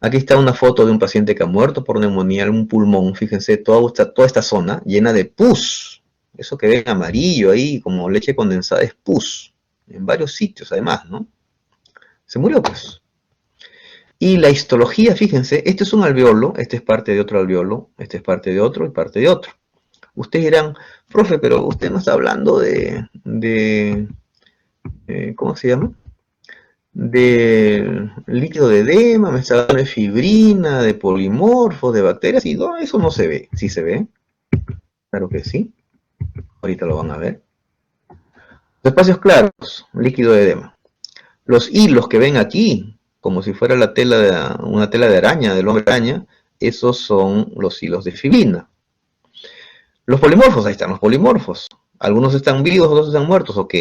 Aquí está una foto de un paciente que ha muerto por neumonía en un pulmón. Fíjense, toda esta zona llena de pus. Eso que ven amarillo ahí, como leche condensada, es pus. En varios sitios, además, ¿no? Se murió, pues. Y la histología, fíjense, este es un alveolo, este es parte de otro alveolo, este es parte de otro y parte de otro. Ustedes dirán, profe, pero usted no está hablando ¿cómo se llama? De líquido de edema, me está hablando de fibrina, de polimorfos, de bacterias, y no, eso no se ve. ¿Sí se ve? Claro que sí. Ahorita lo van a ver. Los espacios claros, líquido de edema. Los hilos que ven aquí, como si fuera una tela de araña, del hombre araña, esos son los hilos de fibrina. Los polimorfos, ahí están los polimorfos. Algunos están vivos, otros están muertos, ok.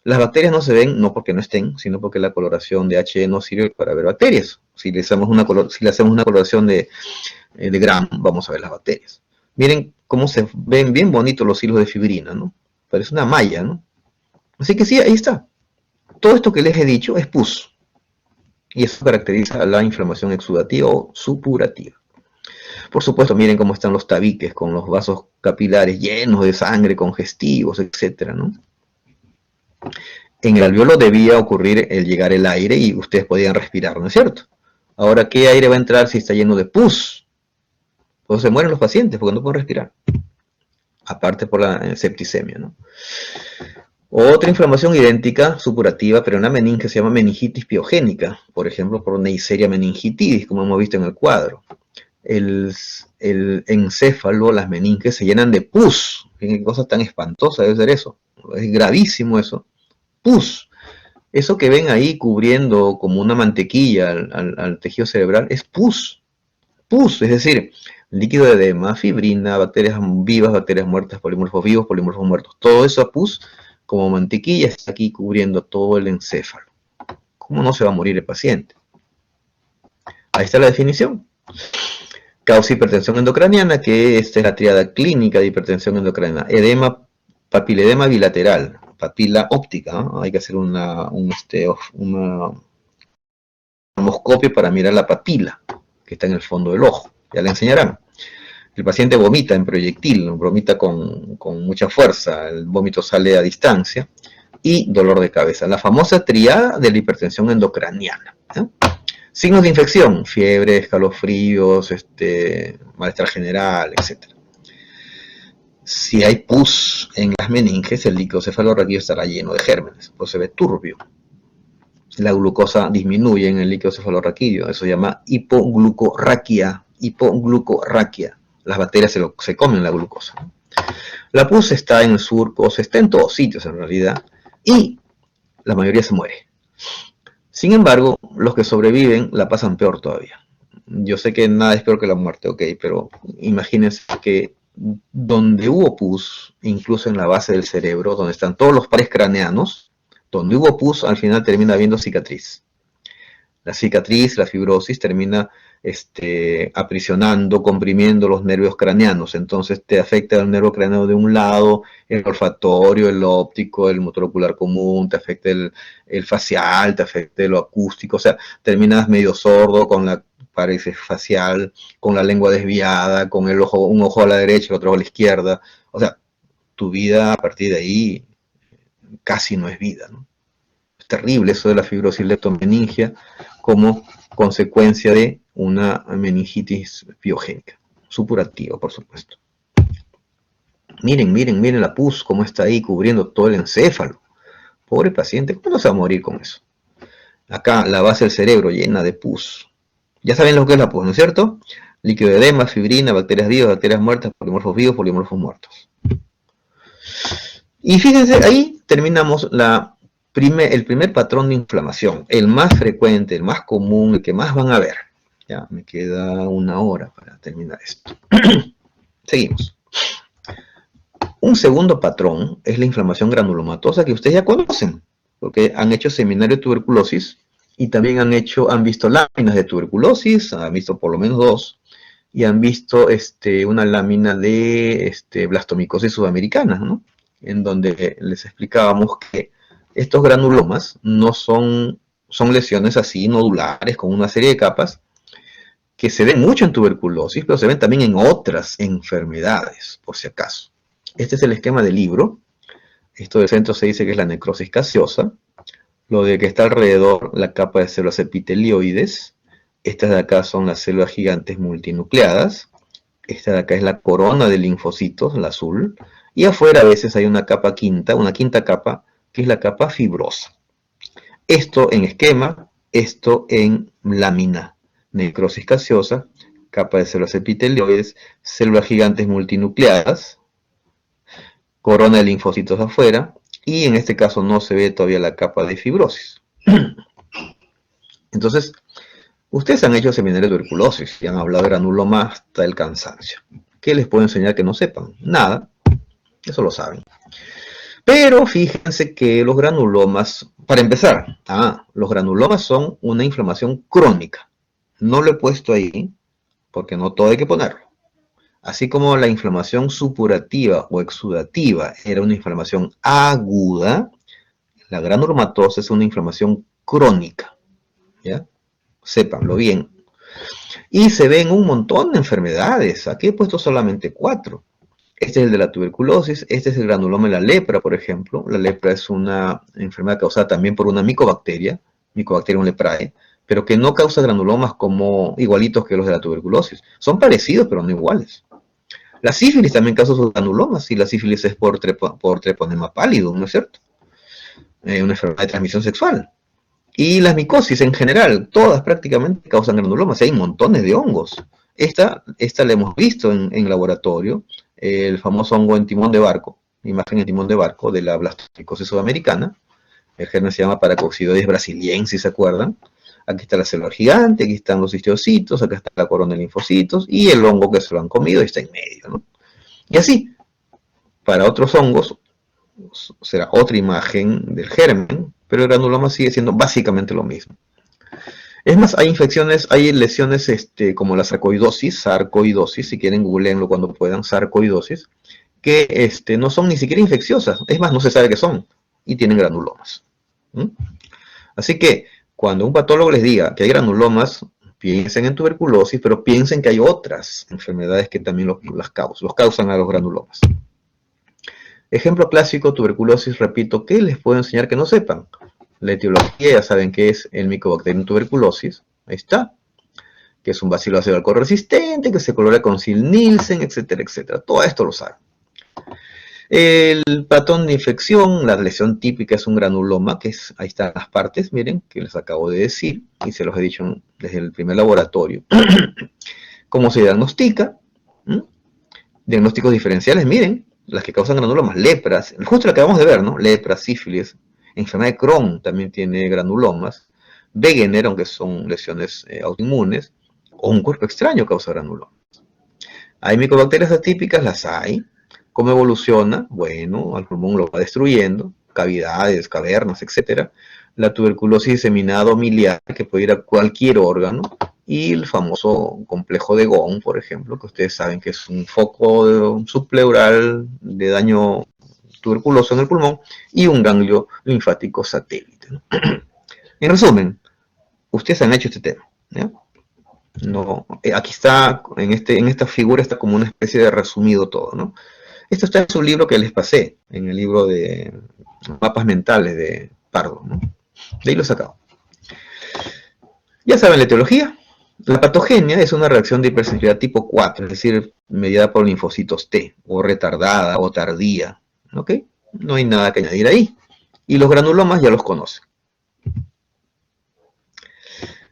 Las bacterias no se ven, no porque no estén, sino porque la coloración de H no sirve para ver bacterias. Si le hacemos una coloración de Gram, vamos a ver las bacterias. Miren cómo se ven bien bonitos los hilos de fibrina, ¿no? Parece una malla, ¿no? Así que sí, ahí está. Todo esto que les he dicho es pus. Y eso caracteriza la inflamación exudativa o supurativa. Por supuesto, miren cómo están los tabiques con los vasos capilares llenos de sangre, congestivos, etcétera, ¿no? En el alveolo debía ocurrir el llegar el aire y ustedes podían respirar, ¿no es cierto? Ahora, ¿qué aire va a entrar si está lleno de pus? Pues se mueren los pacientes porque no pueden respirar. Aparte por la septicemia, ¿no? Otra inflamación idéntica, supurativa, pero una meninge se llama meningitis piogénica, por ejemplo, por Neisseria meningitidis, como hemos visto en el cuadro. El encéfalo, las meninges se llenan de pus. Qué cosa tan espantosa debe ser eso. Es gravísimo eso. Pus. Eso que ven ahí cubriendo como una mantequilla al tejido cerebral es pus. Pus, es decir, líquido de edema, fibrina, bacterias vivas, bacterias muertas, polimorfos vivos, polimorfos muertos. Todo eso a pus como mantequilla, está aquí cubriendo todo el encéfalo. ¿Cómo no se va a morir el paciente? Ahí está la definición. Causa hipertensión endocraniana, que esta es la triada clínica de hipertensión endocraniana. Edema, papiledema bilateral, papila óptica, ¿no? Hay que hacer una tomoscopio para mirar la papila, que está en el fondo del ojo. Ya le enseñarán. El paciente vomita en proyectil, vomita con mucha fuerza, el vómito sale a distancia, y dolor de cabeza. La famosa triada de la hipertensión endocraniana. ¿Eh? Signos de infección: fiebre, escalofríos, malestar general, etc. Si hay pus en las meninges, el líquido cefalorraquídeo estará lleno de gérmenes, pues se ve turbio. La glucosa disminuye en el líquido cefalorraquídeo, eso se llama hipoglucorraquia. Hipoglucorraquia. Las bacterias se comen la glucosa. La pus está en el surco, está en todos sitios en realidad, y la mayoría se muere. Sin embargo, los que sobreviven la pasan peor todavía. Yo sé que nada es peor que la muerte, ok, pero imagínense que donde hubo pus, incluso en la base del cerebro, donde están todos los pares craneanos, donde hubo pus, al final termina habiendo cicatriz. La cicatriz, la fibrosis, termina aprisionando, comprimiendo los nervios craneanos. Entonces te afecta el nervio craneano de un lado, el olfatorio, el óptico, el motor ocular común, te afecta el facial, te afecta lo acústico. O sea, terminas medio sordo con la parálisis facial, con la lengua desviada, con el ojo, un ojo a la derecha, el otro a la izquierda. O sea, tu vida a partir de ahí casi no es vida, ¿no? Es terrible eso de la fibrosis leptomeningia como consecuencia de una meningitis biogénica, supurativa, por supuesto. Miren la pus, cómo está ahí cubriendo todo el encéfalo. Pobre paciente, ¿cómo no se va a morir con eso? Acá la base del cerebro llena de pus. Ya saben lo que es la pus, ¿no es cierto? Líquido de edema, fibrina, bacterias vivas, bacterias muertas, polimorfos vivos, polimorfos muertos. Y fíjense, ahí terminamos el primer patrón de inflamación, el más frecuente, el más común, el que más van a ver. Ya, me queda 1 hora para terminar esto. Seguimos. Un segundo patrón es la inflamación granulomatosa, que ustedes ya conocen, porque han hecho seminario de tuberculosis y también han visto láminas de tuberculosis, han visto por lo menos 2, y han visto una lámina de blastomicosis sudamericana, ¿no? En donde les explicábamos que estos granulomas no son lesiones así nodulares con una serie de capas que se ven mucho en tuberculosis, pero se ven también en otras enfermedades, por si acaso. Este es el esquema del libro. Esto del centro se dice que es la necrosis caseosa. Lo de que está alrededor, la capa de células epitelioides. Estas de acá son las células gigantes multinucleadas. Esta de acá es la corona de linfocitos, la azul. Y afuera a veces hay una quinta capa, que es la capa fibrosa. Esto en esquema, esto en lámina. Necrosis caseosa, capa de células epitelioides, células gigantes multinucleadas, corona de linfocitos afuera, y en este caso no se ve todavía la capa de fibrosis. Entonces, ustedes han hecho seminario de tuberculosis y han hablado de granuloma hasta el cansancio. ¿Qué les puedo enseñar que no sepan? Nada, eso lo saben. Pero fíjense que los granulomas, para empezar, los granulomas son una inflamación crónica. No lo he puesto ahí, porque no todo hay que ponerlo. Así como la inflamación supurativa o exudativa era una inflamación aguda, la granulomatosa es una inflamación crónica. ¿Ya? Sépanlo bien. Y se ven un montón de enfermedades. Aquí he puesto solamente 4. Este es el de la tuberculosis, este es el granuloma de la lepra, por ejemplo. La lepra es una enfermedad causada también por una micobacteria, Mycobacterium leprae, pero que no causa granulomas como igualitos que los de la tuberculosis. Son parecidos, pero no iguales. La sífilis también causa sus granulomas, y la sífilis es por treponema pallidum, ¿no es cierto? Una enfermedad de transmisión sexual. Y las micosis en general, todas prácticamente causan granulomas, hay montones de hongos. Esta la hemos visto en laboratorio, el famoso hongo en timón de barco, imagen en timón de barco de la blastomicosis sudamericana. El germen se llama Paracoccidioides brasiliensis, si se acuerdan. Aquí está la célula gigante, aquí están los histocitos, acá está la corona de linfocitos, y el hongo que se lo han comido está en medio, ¿no? Y así, para otros hongos, será otra imagen del germen, pero el granuloma sigue siendo básicamente lo mismo. Es más, hay infecciones, hay lesiones como la sarcoidosis, si quieren googleenlo cuando puedan, sarcoidosis, que no son ni siquiera infecciosas, es más, no se sabe qué son, y tienen granulomas. ¿Mm? Así que, cuando un patólogo les diga que hay granulomas, piensen en tuberculosis, pero piensen que hay otras enfermedades que también los causan a los granulomas. Ejemplo clásico, tuberculosis, repito, ¿qué les puedo enseñar que no sepan? La etiología, ya saben que es el Mycobacterium tuberculosis, ahí está, que es un bacilo ácido alcohol resistente, que se colora con Sil-Nielsen, etcétera, etcétera. Todo esto lo saben. El patrón de infección, la lesión típica es un granuloma, que es, ahí están las partes, miren, que les acabo de decir, y se los he dicho desde el primer laboratorio. ¿Cómo se diagnostica? ¿Mm? Diagnósticos diferenciales, miren, las que causan granulomas, lepras, justo lo que acabamos de ver, ¿no? Lepra, sífilis, enfermedad de Crohn también tiene granulomas, Wegener, aunque son lesiones autoinmunes, o un cuerpo extraño causa granulomas. ¿Hay micobacterias atípicas? Las hay. ¿Cómo evoluciona? Bueno, al pulmón lo va destruyendo, cavidades, cavernas, etc. La tuberculosis diseminada miliar, que puede ir a cualquier órgano, y el famoso complejo de Gone, por ejemplo, que ustedes saben que es un foco subpleural de daño tuberculoso en el pulmón y un ganglio linfático satélite, ¿no? En resumen, ustedes han hecho este tema, ¿ya? No, aquí está, en esta figura está como una especie de resumido todo, ¿no? Esto está en su libro que les pasé, en el libro de mapas mentales de Pardo, ¿no? De ahí lo he sacado. Ya saben la etiología. La patogenia es una reacción de hipersensibilidad tipo 4, es decir, mediada por linfocitos T, o retardada, o tardía, ¿ok? No hay nada que añadir ahí. Y los granulomas ya los conocen.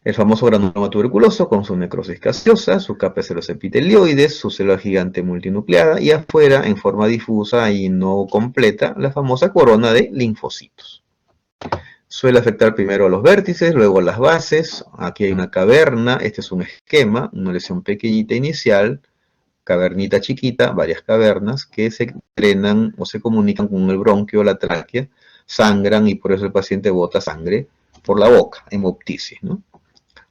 El famoso granuloma tuberculoso con su necrosis gaseosa, su capa de células epitelioides, su célula gigante multinucleada y afuera, en forma difusa y no completa, la famosa corona de linfocitos. Suele afectar primero a los vértices, luego a las bases. Aquí hay una caverna, este es un esquema, una lesión pequeñita inicial, cavernita chiquita, varias cavernas que se drenan o se comunican con el bronquio o la tráquea, sangran y por eso el paciente bota sangre por la boca, hemoptisis, ¿no?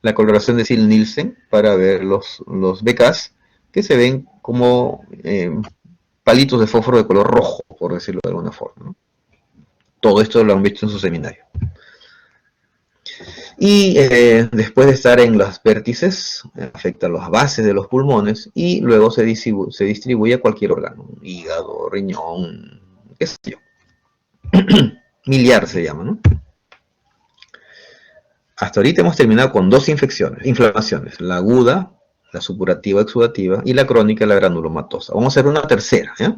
La coloración de Sil-Nielsen para ver los BKs que se ven como palitos de fósforo de color rojo, por decirlo de alguna forma, ¿no? Todo esto lo han visto en su seminario. Y después de estar en los vértices, afecta las bases de los pulmones y luego se distribuye a cualquier órgano, hígado, riñón, qué sé yo. Miliar se llama, ¿no? Hasta ahorita hemos terminado con dos inflamaciones, la aguda, la supurativa exudativa, y la crónica, la granulomatosa. Vamos a hacer una tercera, ¿ya?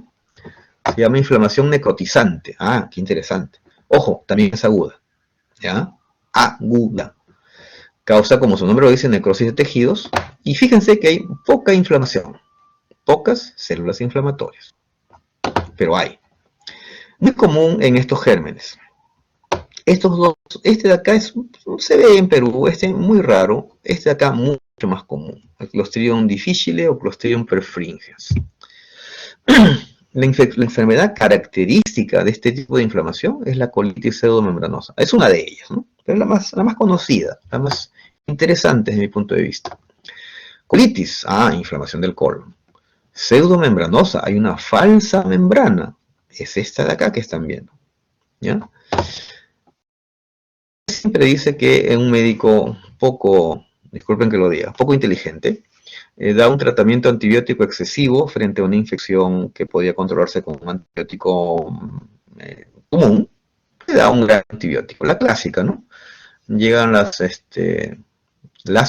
Se llama inflamación necrotizante. Ah, qué interesante. Ojo, también es aguda, ¿ya? Aguda. Causa, como su nombre lo dice, necrosis de tejidos. Y fíjense que hay poca inflamación, pocas células inflamatorias, pero hay. Muy común en estos gérmenes. Estos dos, este de acá se ve en Perú, este es muy raro, este de acá mucho más común, el Clostridium difficile o Clostridium perfringens. La enfermedad característica de este tipo de inflamación es la colitis pseudomembranosa. Es una de ellas, ¿no? Pero la más conocida, la más interesante desde mi punto de vista. Colitis, inflamación del colon. Pseudomembranosa, hay una falsa membrana. Es esta de acá que están viendo, ¿ya? Siempre dice que un médico poco, disculpen que lo diga, poco inteligente, da un tratamiento antibiótico excesivo frente a una infección que podía controlarse con un antibiótico común, le da un gran antibiótico, la clásica, ¿no? Llegan las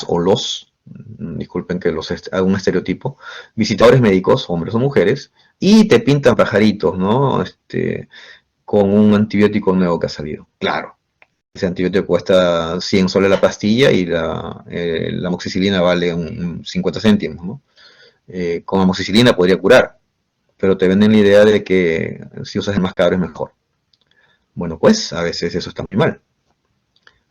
o los, disculpen que haga un estereotipo, visitadores médicos, hombres o mujeres, y te pintan pajaritos, ¿no? Con un antibiótico nuevo que ha salido. Claro, ese antibiótico cuesta 100 soles la pastilla y la amoxicilina vale un 50 céntimos, ¿no? Con amoxicilina podría curar, pero te venden la idea de que si usas el más caro es mejor. Bueno, pues a veces eso está muy mal.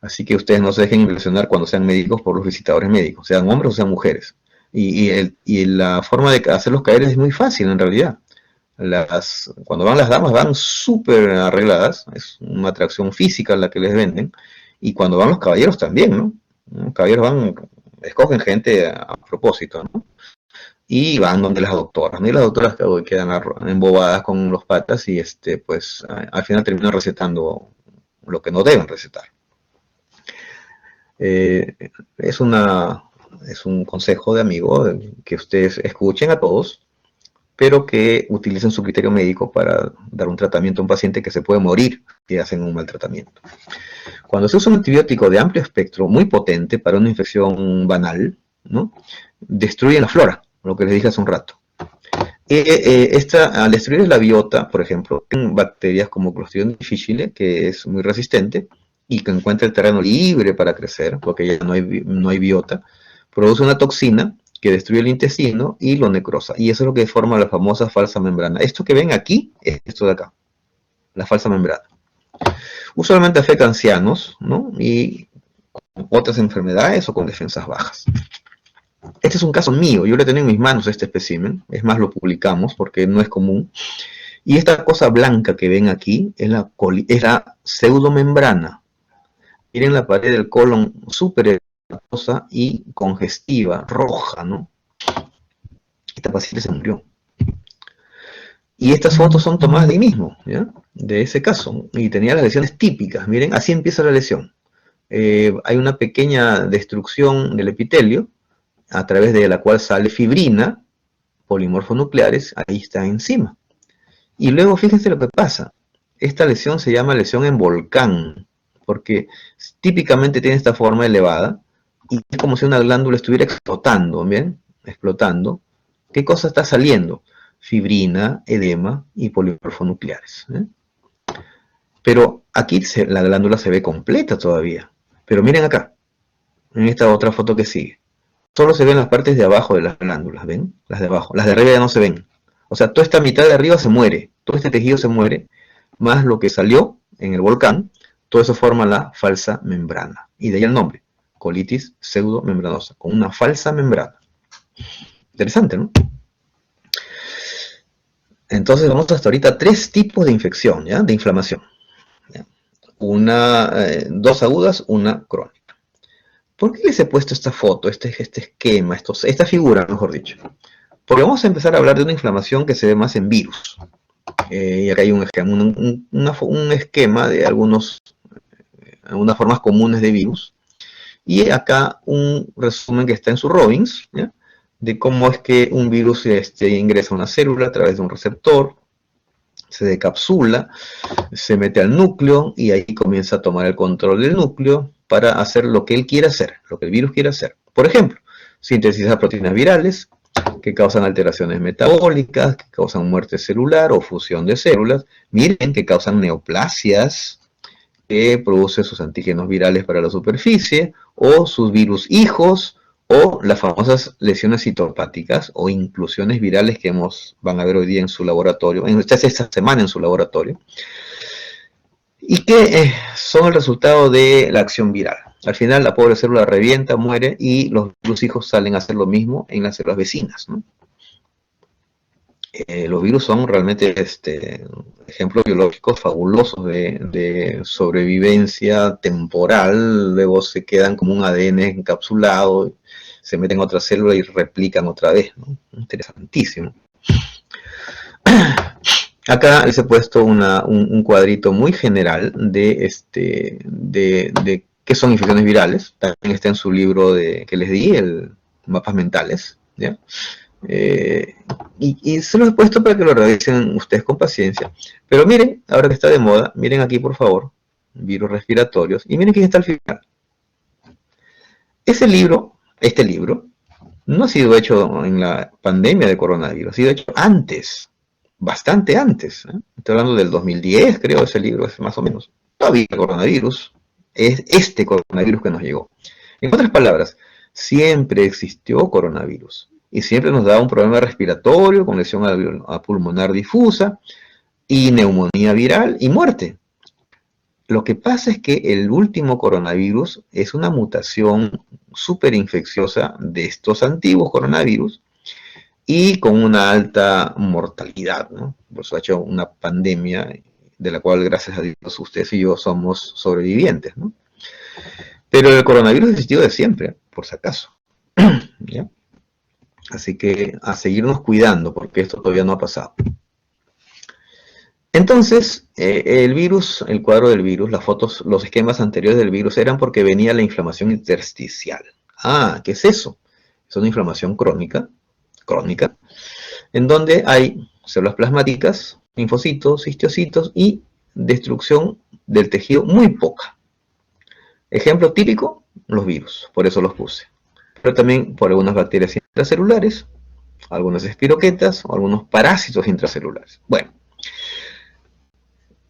Así que ustedes no se dejen impresionar cuando sean médicos por los visitadores médicos, sean hombres o sean mujeres. Y la forma de hacerlos caer es muy fácil en realidad. Cuando van las damas van súper arregladas, es una atracción física la que les venden, y cuando van los caballeros también, ¿no? Los caballeros van, escogen gente a propósito, ¿no? Y van donde las doctoras, ¿no? Y las doctoras quedan embobadas con los patas y pues al final terminan recetando lo que no deben recetar. Eh, es es un consejo de amigo que ustedes escuchen a todos, pero que utilicen su criterio médico para dar un tratamiento a un paciente que se puede morir si hacen un mal tratamiento. Cuando se usa un antibiótico de amplio espectro, muy potente para una infección banal, ¿no? Destruyen la flora, lo que les dije hace un rato. Al destruir la biota, por ejemplo, en bacterias como Clostridium difficile, que es muy resistente y que encuentra el terreno libre para crecer, porque ya no hay biota, produce una toxina que destruye el intestino y lo necrosa. Y eso es lo que forma la famosa falsa membrana. Esto que ven aquí es esto de acá, la falsa membrana. Usualmente afecta a ancianos, ¿no? Y otras enfermedades o con defensas bajas. Este es un caso mío, yo le tengo en mis manos este espécimen, es más, lo publicamos porque no es común. Y esta cosa blanca que ven aquí es la pseudomembrana. Miren la pared del colon súper hermosa y congestiva, roja, ¿no? Esta paciente se murió. Y estas fotos son tomadas de ahí mismo, ¿ya? De ese caso. Y tenía las lesiones típicas. Miren, así empieza la lesión. Hay una pequeña destrucción del epitelio, a través de la cual sale fibrina, polimorfonucleares, ahí está encima. Y luego fíjense lo que pasa. Esta lesión se llama lesión en volcán, porque típicamente tiene esta forma elevada y es como si una glándula estuviera explotando, ¿bien? Explotando. ¿Qué cosa está saliendo? Fibrina, edema y polimorfonucleares, ¿eh? Pero aquí la glándula se ve completa todavía. Pero miren acá, en esta otra foto que sigue. Solo se ven las partes de abajo de las glándulas, ¿ven? Las de abajo. Las de arriba ya no se ven. O sea, toda esta mitad de arriba se muere. Todo este tejido se muere, más lo que salió en el volcán. Todo eso forma la falsa membrana. Y de ahí el nombre, colitis pseudomembranosa, con una falsa membrana. Interesante, ¿no? Entonces vamos hasta ahorita 3 tipos de infección, ¿ya? De inflamación. ¿Ya? Dos agudas, una crónica. ¿Por qué les he puesto esta foto, este esquema, esta figura, mejor dicho? Porque vamos a empezar a hablar de una inflamación que se ve más en virus. Y acá hay un esquema de algunas formas comunes de virus. Y acá un resumen que está en su Robbins, ¿ya? De cómo es que un virus ingresa a una célula a través de un receptor, se decapsula, se mete al núcleo y ahí comienza a tomar el control del núcleo para hacer lo que él quiere hacer, lo que el virus quiere hacer. Por ejemplo, sintetizar proteínas virales que causan alteraciones metabólicas, que causan muerte celular o fusión de células. Miren que causan neoplasias, que produce sus antígenos virales para la superficie, o sus virus hijos, o las famosas lesiones citopáticas o inclusiones virales que van a ver hoy día en su laboratorio, esta semana en su laboratorio, y que son el resultado de la acción viral. Al final la pobre célula revienta, muere y los virus hijos salen a hacer lo mismo en las células vecinas, ¿no? Los virus son realmente ejemplos biológicos fabulosos de sobrevivencia temporal, luego se quedan como un ADN encapsulado, se meten a otra célula y replican otra vez, ¿no? Interesantísimo. Acá les he puesto un cuadrito muy general de qué son infecciones virales. También está en su libro que les di, el Mapas Mentales, ¿ya? Y se los he puesto para que lo revisen ustedes con paciencia. Pero miren, ahora que está de moda, miren aquí por favor, virus respiratorios, y miren quién está al final. Este libro, no ha sido hecho en la pandemia de coronavirus, ha sido hecho antes, bastante antes, ¿eh? Estoy hablando del 2010, creo, ese libro es más o menos. Todavía el coronavirus, es este coronavirus que nos llegó. En otras palabras, siempre existió coronavirus y siempre nos da un problema respiratorio con lesión pulmonar difusa y neumonía viral y muerte. Lo que pasa es que el último coronavirus es una mutación súper infecciosa de estos antiguos coronavirus y con una alta mortalidad, ¿no? Por eso ha hecho una pandemia de la cual, gracias a Dios, ustedes y yo somos sobrevivientes, ¿no? Pero el coronavirus ha existido de siempre, por si acaso, ¿ya? Así que a seguirnos cuidando, porque esto todavía no ha pasado. Entonces, el virus, el cuadro del virus, las fotos, los esquemas anteriores del virus eran porque venía la inflamación intersticial. Ah, ¿qué es eso? Es una inflamación crónica, en donde hay células plasmáticas, linfocitos, histocitos y destrucción del tejido muy poca. Ejemplo típico, los virus, por eso los puse. Pero también por algunas bacterias intracelulares, algunas espiroquetas o algunos parásitos intracelulares. Bueno,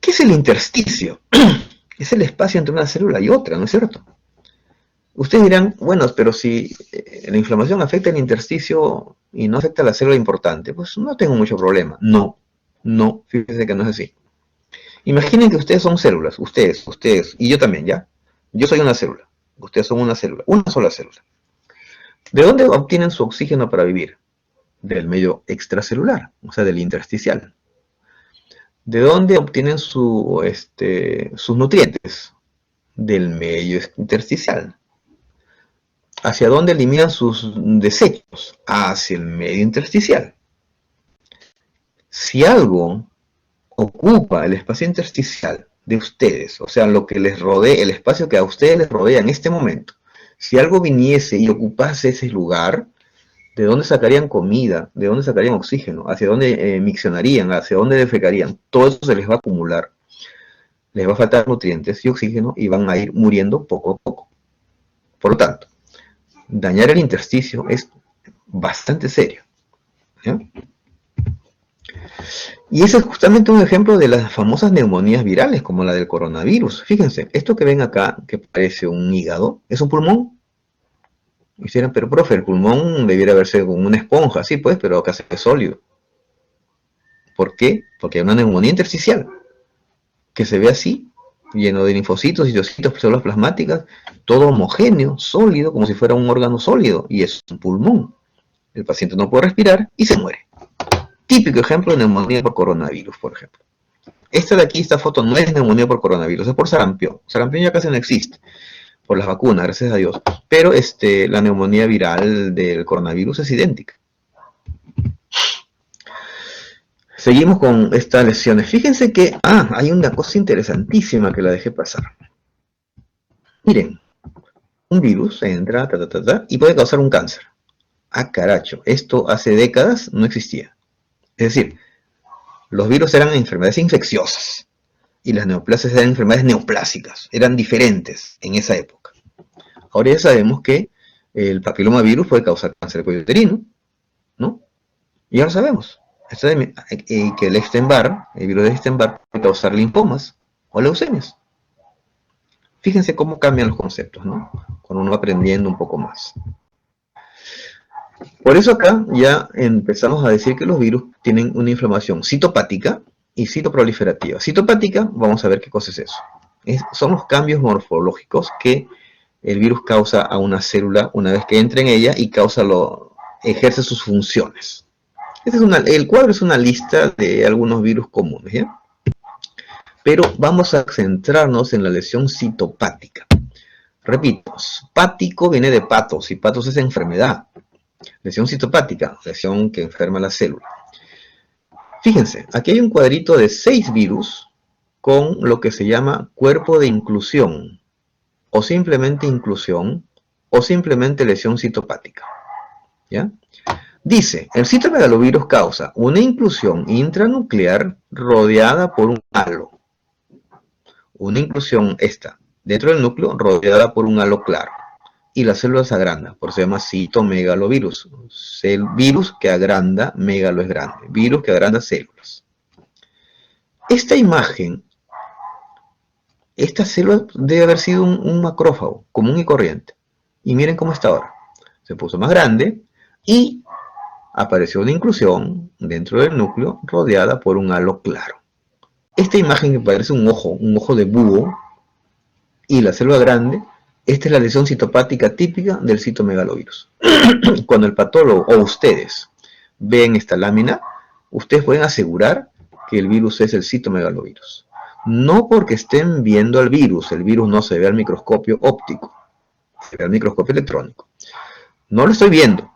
¿qué es el intersticio? Es el espacio entre una célula y otra, ¿no es cierto? Ustedes dirán, bueno, pero si la inflamación afecta el intersticio y no afecta a la célula importante, pues no tengo mucho problema. No, no, fíjense que no es así. Imaginen que ustedes son células, ustedes, y yo también, ¿ya? Yo soy una célula, ustedes son una sola célula. ¿De dónde obtienen su oxígeno para vivir? Del medio extracelular, o sea, del intersticial. ¿De dónde obtienen sus nutrientes? Del medio intersticial. ¿Hacia dónde eliminan sus desechos? Hacia el medio intersticial. Si algo ocupa el espacio intersticial de ustedes, o sea, lo que les rodea, el espacio que a ustedes les rodea en este momento, si algo viniese y ocupase ese lugar, ¿de dónde sacarían comida? ¿De dónde sacarían oxígeno? ¿Hacia dónde miccionarían? ¿Hacia dónde defecarían? Todo eso se les va a acumular. Les va a faltar nutrientes y oxígeno y van a ir muriendo poco a poco. Por lo tanto, dañar el intersticio es bastante serio, ¿ya? Y ese es justamente un ejemplo de las famosas neumonías virales, como la del coronavirus. Fíjense, esto que ven acá, que parece un hígado, es un pulmón. Y dirán, pero profe, el pulmón debiera verse como una esponja, sí, pues, pero acá se ve sólido. ¿Por qué? Porque hay una neumonía intersticial, que se ve así, lleno de linfocitos, histocitos, células plasmáticas, todo homogéneo, sólido, como si fuera un órgano sólido, y es un pulmón. El paciente no puede respirar y se muere. Típico ejemplo de neumonía por coronavirus, por ejemplo. Esta de aquí, esta foto, no es neumonía por coronavirus, es por sarampión. Sarampión ya casi no existe, por las vacunas, gracias a Dios. Pero la neumonía viral del coronavirus es idéntica. Seguimos con estas lesiones. Fíjense que, hay una cosa interesantísima que la dejé pasar. Miren, un virus entra, y puede causar un cáncer. Ah, caracho, esto hace décadas no existía. Es decir, los virus eran enfermedades infecciosas y las neoplasias eran enfermedades neoplásicas, eran diferentes en esa época. Ahora ya sabemos que el papilomavirus puede causar cáncer de cuello uterino, ¿no? Y ya lo sabemos. Que el Epstein-Barr, el virus de Epstein-Barr, puede causar linfomas o leucemias. Fíjense cómo cambian los conceptos, ¿no? Cuando uno va aprendiendo un poco más. Por eso acá ya empezamos a decir que los virus tienen una inflamación citopática y citoproliferativa. Citopática, vamos a ver qué cosa es eso. Son los cambios morfológicos que el virus causa a una célula una vez que entra en ella y ejerce sus funciones. El cuadro es una lista de algunos virus comunes, ¿ya? Pero vamos a centrarnos en la lesión citopática. Repito, pático viene de patos y patos es enfermedad. Lesión citopática, lesión que enferma la célula. Fíjense, aquí hay un cuadrito de 6 virus con lo que se llama cuerpo de inclusión, o simplemente inclusión, o simplemente lesión citopática. ¿Ya? Dice, el citomegalovirus causa una inclusión intranuclear rodeada por un halo. Una inclusión esta, dentro del núcleo, rodeada por un halo claro. Y la célula se agranda, por eso se llama citomegalovirus. Virus que agranda, megalo es grande. Virus que agranda células. Esta imagen, esta célula debe haber sido un macrófago, común y corriente. Y miren cómo está ahora. Se puso más grande y apareció una inclusión dentro del núcleo rodeada por un halo claro. Esta imagen que parece un ojo de búho, y la célula grande, esta es la lesión citopática típica del citomegalovirus. Cuando el patólogo o ustedes ven esta lámina, ustedes pueden asegurar que el virus es el citomegalovirus. No porque estén viendo al virus, el virus no se ve al microscopio óptico, se ve al microscopio electrónico. No lo estoy viendo,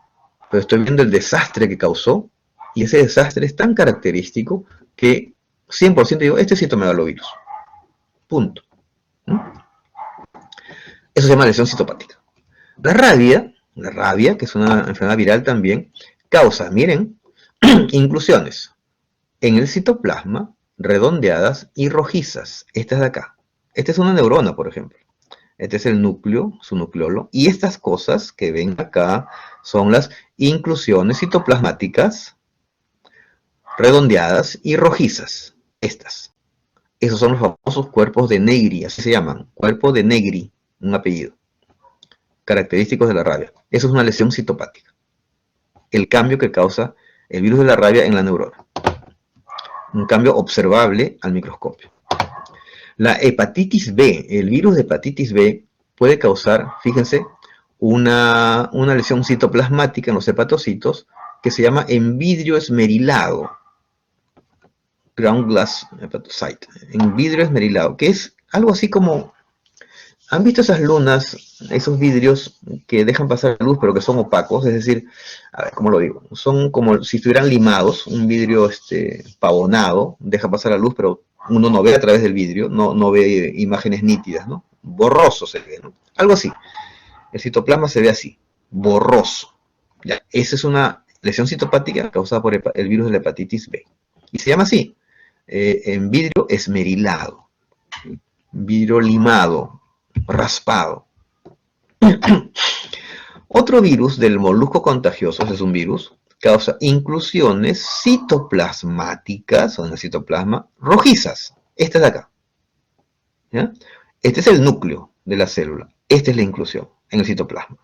pero estoy viendo el desastre que causó, y ese desastre es tan característico que 100% digo, este es citomegalovirus. Punto. Eso se llama lesión citopática. La rabia, que es una enfermedad viral también, causa, miren, inclusiones en el citoplasma, redondeadas y rojizas. Estas de acá. Esta es una neurona, por ejemplo. Este es el núcleo, su nucleolo. Y estas cosas que ven acá son las inclusiones citoplasmáticas, redondeadas y rojizas. Estas. Esos son los famosos cuerpos de Negri, así se llaman. Cuerpo de Negri, un apellido. Característicos de la rabia. Eso es una lesión citopática. El cambio que causa el virus de la rabia en la neurona. Un cambio observable al microscopio. La hepatitis B, el virus de hepatitis B puede causar, fíjense, una lesión citoplasmática en los hepatocitos que se llama envidrio esmerilado. Ground glass hepatocyte. Envidrio esmerilado, que es algo así como... ¿Han visto esas lunas, esos vidrios que dejan pasar la luz pero que son opacos? Es decir, a ver, ¿cómo lo digo? Son como si estuvieran limados, un vidrio pavonado, deja pasar la luz pero uno no ve a través del vidrio, no ve imágenes nítidas, ¿no? Borroso se ve, ¿no? Algo así. El citoplasma se ve así, borroso. ¿Ya? Esa es una lesión citopática causada por el virus de la hepatitis B. Y se llama así, en vidrio esmerilado, vidrio limado, raspado. Otro virus del molusco contagioso, ese es un virus, causa inclusiones citoplasmáticas, o en el citoplasma, rojizas. Esta es de acá. ¿Ya? Este es el núcleo de la célula. Esta es la inclusión en el citoplasma.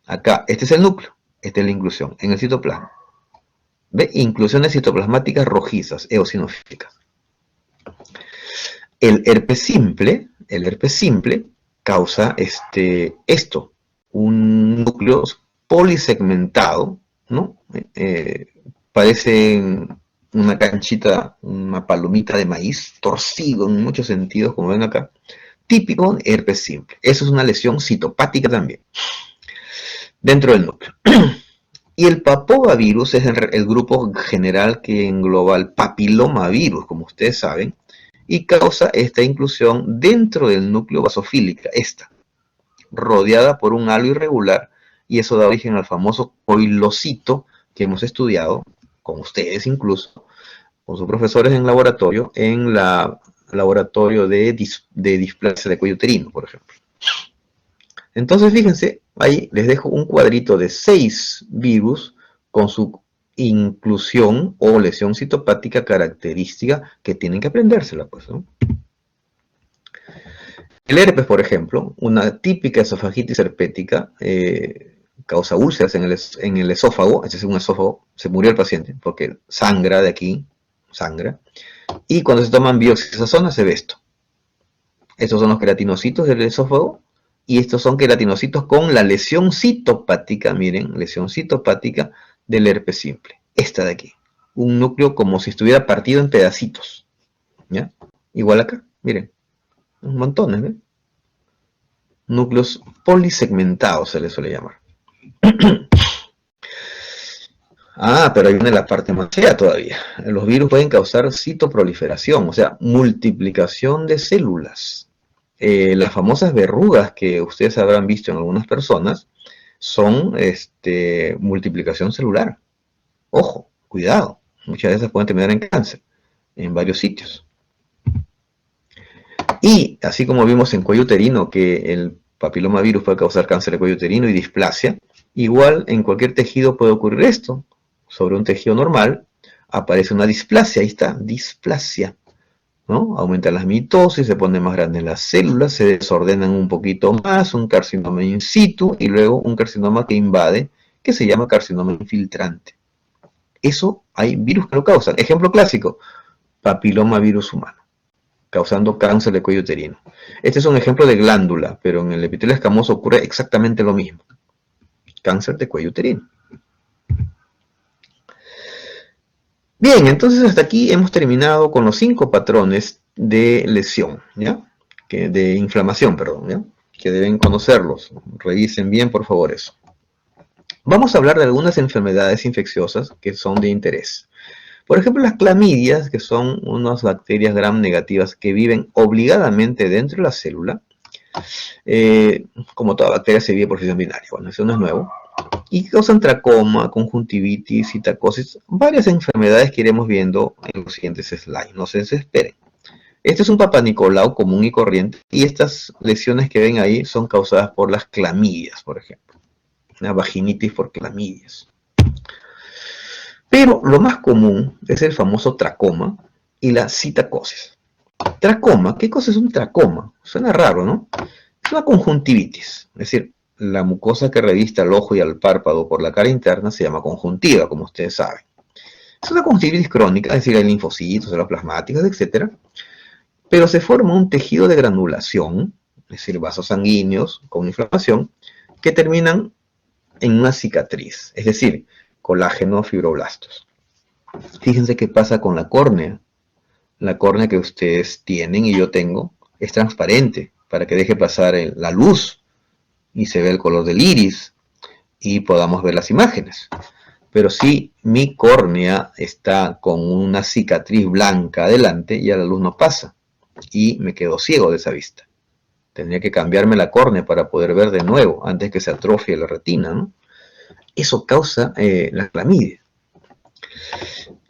Acá, este es el núcleo. Esta es la inclusión en el citoplasma. ¿Ve? Inclusiones citoplasmáticas rojizas, eosinofílicas. El herpes simple causa esto, un núcleo polisegmentado, ¿no? Parece una canchita, una palomita de maíz, torcido en muchos sentidos, como ven acá, típico de herpes simple. Eso es una lesión citopática también, dentro del núcleo. Y el papovavirus es el grupo general que engloba el papilomavirus, como ustedes saben, y causa esta inclusión dentro del núcleo basofílica, rodeada por un halo irregular, y eso da origen al famoso coilocito que hemos estudiado, con ustedes incluso, con sus profesores en laboratorio, en la laboratorio de displasia de cuello uterino, por ejemplo. Entonces, fíjense, ahí les dejo un cuadrito de 6 virus con su inclusión o lesión citopática característica que tienen que aprendérsela, pues, ¿no? El herpes, por ejemplo, una típica esofagitis herpética, causa úlceras en el esófago, este es un esófago, se murió el paciente porque sangra de aquí, sangra, y cuando se toman biopsias de esa zona se ve esto. Estos son los queratinocitos del esófago, y estos son queratinocitos con la lesión citopática, miren, lesión citopática del herpes simple. Esta de aquí, un núcleo como si estuviera partido en pedacitos, ¿ya? Igual acá, miren, montones, ¿ven? Núcleos polisegmentados se les suele llamar. Pero ahí viene la parte más fea todavía. Los virus pueden causar citoproliferación, o sea, multiplicación de células. Las famosas verrugas que ustedes habrán visto en algunas personas son multiplicación celular. Ojo, cuidado, muchas veces pueden terminar en cáncer, en varios sitios. Y así como vimos en cuello uterino que el papilomavirus puede causar cáncer de cuello uterino y displasia, igual en cualquier tejido puede ocurrir esto. Sobre un tejido normal aparece una displasia, ahí está, displasia, ¿no? Aumenta la mitosis, se ponen más grandes las células, se desordenan un poquito más, un carcinoma in situ y luego un carcinoma que invade, que se llama carcinoma infiltrante. Eso hay virus que lo causan. Ejemplo clásico, papilomavirus humano, causando cáncer de cuello uterino. Este es un ejemplo de glándula, pero en el epitelio escamoso ocurre exactamente lo mismo. Cáncer de cuello uterino. Bien, entonces hasta aquí hemos terminado con los 5 patrones de lesión, ¿ya? De inflamación, perdón, ¿ya? Que deben conocerlos. Revisen bien, por favor, eso. Vamos a hablar de algunas enfermedades infecciosas que son de interés. Por ejemplo, las clamidias, que son unas bacterias gram negativas que viven obligadamente dentro de la célula. Como toda bacteria se vive por fisión binaria. Bueno, eso no es nuevo. Y causan tracoma, conjuntivitis, citacosis, varias enfermedades que iremos viendo en los siguientes slides. No se desesperen. Este es un Papanicolau común y corriente, y estas lesiones que ven ahí son causadas por las clamidias, por ejemplo. Una vaginitis por clamidias. Pero lo más común es el famoso tracoma y la citacosis. Tracoma, ¿qué cosa es un tracoma? Suena raro, ¿no? Es una conjuntivitis, es decir, la mucosa que revista al ojo y al párpado por la cara interna se llama conjuntiva, como ustedes saben. Es una conjuntivitis crónica, es decir, hay linfocitos, células plasmáticas, etc. Pero se forma un tejido de granulación, es decir, vasos sanguíneos con inflamación, que terminan en una cicatriz, es decir, colágeno, fibroblastos. Fíjense qué pasa con la córnea. La córnea que ustedes tienen y yo tengo es transparente para que deje pasar la luz y se ve el color del iris y podamos ver las imágenes. Pero si mi córnea está con una cicatriz blanca adelante, ya la luz no pasa y me quedo ciego de esa vista. Tendría que cambiarme la córnea para poder ver de nuevo antes que se atrofie la retina, ¿no? Eso causa la clamidia.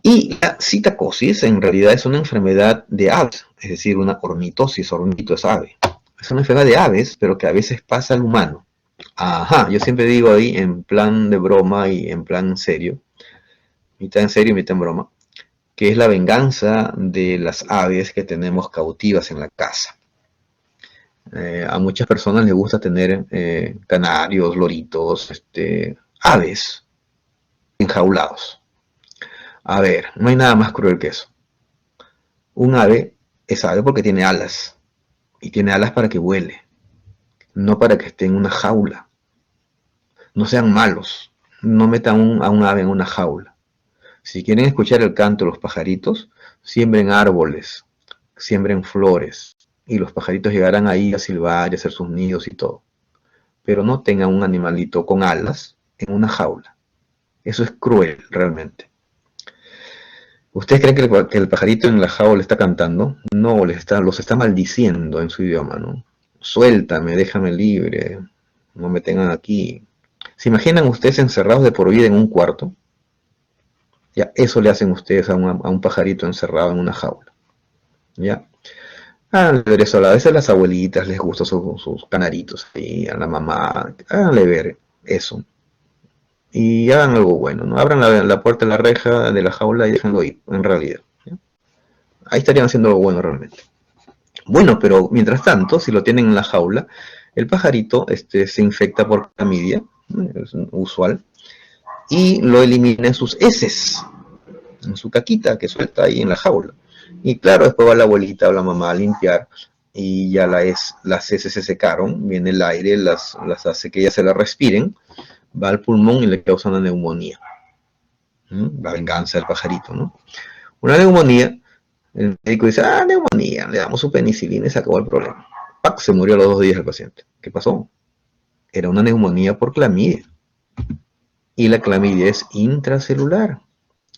Y la citacosis en realidad es una enfermedad de aves, es decir, una ornitosis, ornito es ave. Es una enfermedad de aves, pero que a veces pasa al humano. Ajá, yo siempre digo ahí en plan de broma y en plan serio, mitad en serio y mitad en broma, que es la venganza de las aves que tenemos cautivas en la casa. A muchas personas les gusta tener canarios, loritos, aves enjaulados. A ver, no hay nada más cruel que eso. Un ave es ave porque tiene alas, y tiene alas para que vuele, no para que esté en una jaula. No sean malos, no metan a un ave en una jaula. Si quieren escuchar el canto de los pajaritos, siembren árboles, siembren flores, y los pajaritos llegarán ahí a silbar y a hacer sus nidos y todo. Pero no tengan un animalito con alas en una jaula. Eso es cruel, realmente. ¿Ustedes creen que el pajarito en la jaula está cantando? No, los está maldiciendo en su idioma, ¿no? Suéltame, déjame libre, no me tengan aquí. ¿Se imaginan ustedes encerrados de por vida en un cuarto? Ya, eso le hacen ustedes a un pajarito encerrado en una jaula. ¿Ya? Háganle ver eso, a veces a las abuelitas les gustan sus canaritos ahí, a la mamá, háganle ver eso. Y hagan algo bueno, ¿no? Abran la puerta de la reja de la jaula y déjenlo ir, en realidad. ¿Ya? Ahí estarían haciendo algo bueno realmente. Bueno, pero mientras tanto, si lo tienen en la jaula, el pajarito se infecta por clamidia, ¿no? Es usual, y lo elimina en sus heces, en su caquita que suelta ahí en la jaula. Y claro, después va la abuelita o la mamá a limpiar y ya las heces se secaron, viene el aire, las hace que ellas se las respiren, va al pulmón y le causa una neumonía. La venganza del pajarito, ¿no? Una neumonía, el médico dice, neumonía, le damos su penicilina y se acabó el problema. ¡Pac! Se murió a los 2 días el paciente. ¿Qué pasó? Era una neumonía por clamidia. Y la clamidia es intracelular.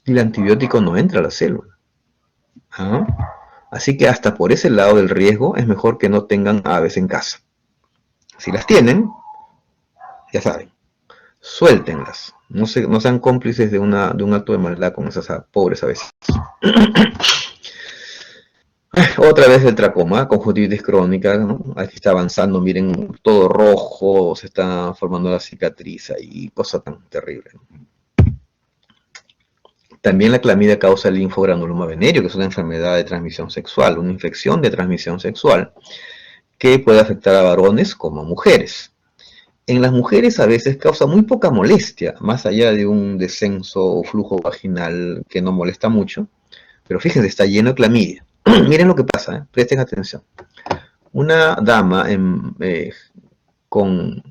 Y el antibiótico no entra a la célula. ¿Ah? Así que hasta por ese lado del riesgo es mejor que no tengan aves en casa. Si las tienen, ya saben, suéltenlas. No sean cómplices de un acto de maldad con esas pobres aves. Otra vez el tracoma, conjuntivitis crónica, ¿no? Aquí está avanzando, miren, todo rojo, se está formando la cicatriz ahí, cosa tan terrible, ¿no? También la clamidia causa el linfogranuloma venéreo, que es una enfermedad de transmisión sexual, una infección de transmisión sexual, que puede afectar a varones como a mujeres. En las mujeres a veces causa muy poca molestia, más allá de un descenso o flujo vaginal que no molesta mucho, pero fíjense, está lleno de clamidia. Miren lo que pasa, presten atención. Una dama con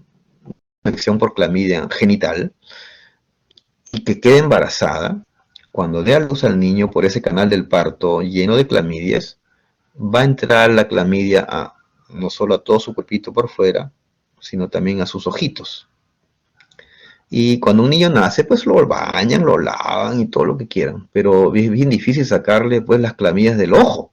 infección por clamidia genital y que quede embarazada, cuando dé a luz al niño por ese canal del parto lleno de clamidias, va a entrar la clamidia no solo a todo su cuerpito por fuera, sino también a sus ojitos. Y cuando un niño nace, pues lo bañan, lo lavan y todo lo que quieran, pero es bien difícil sacarle pues las clamidias del ojo,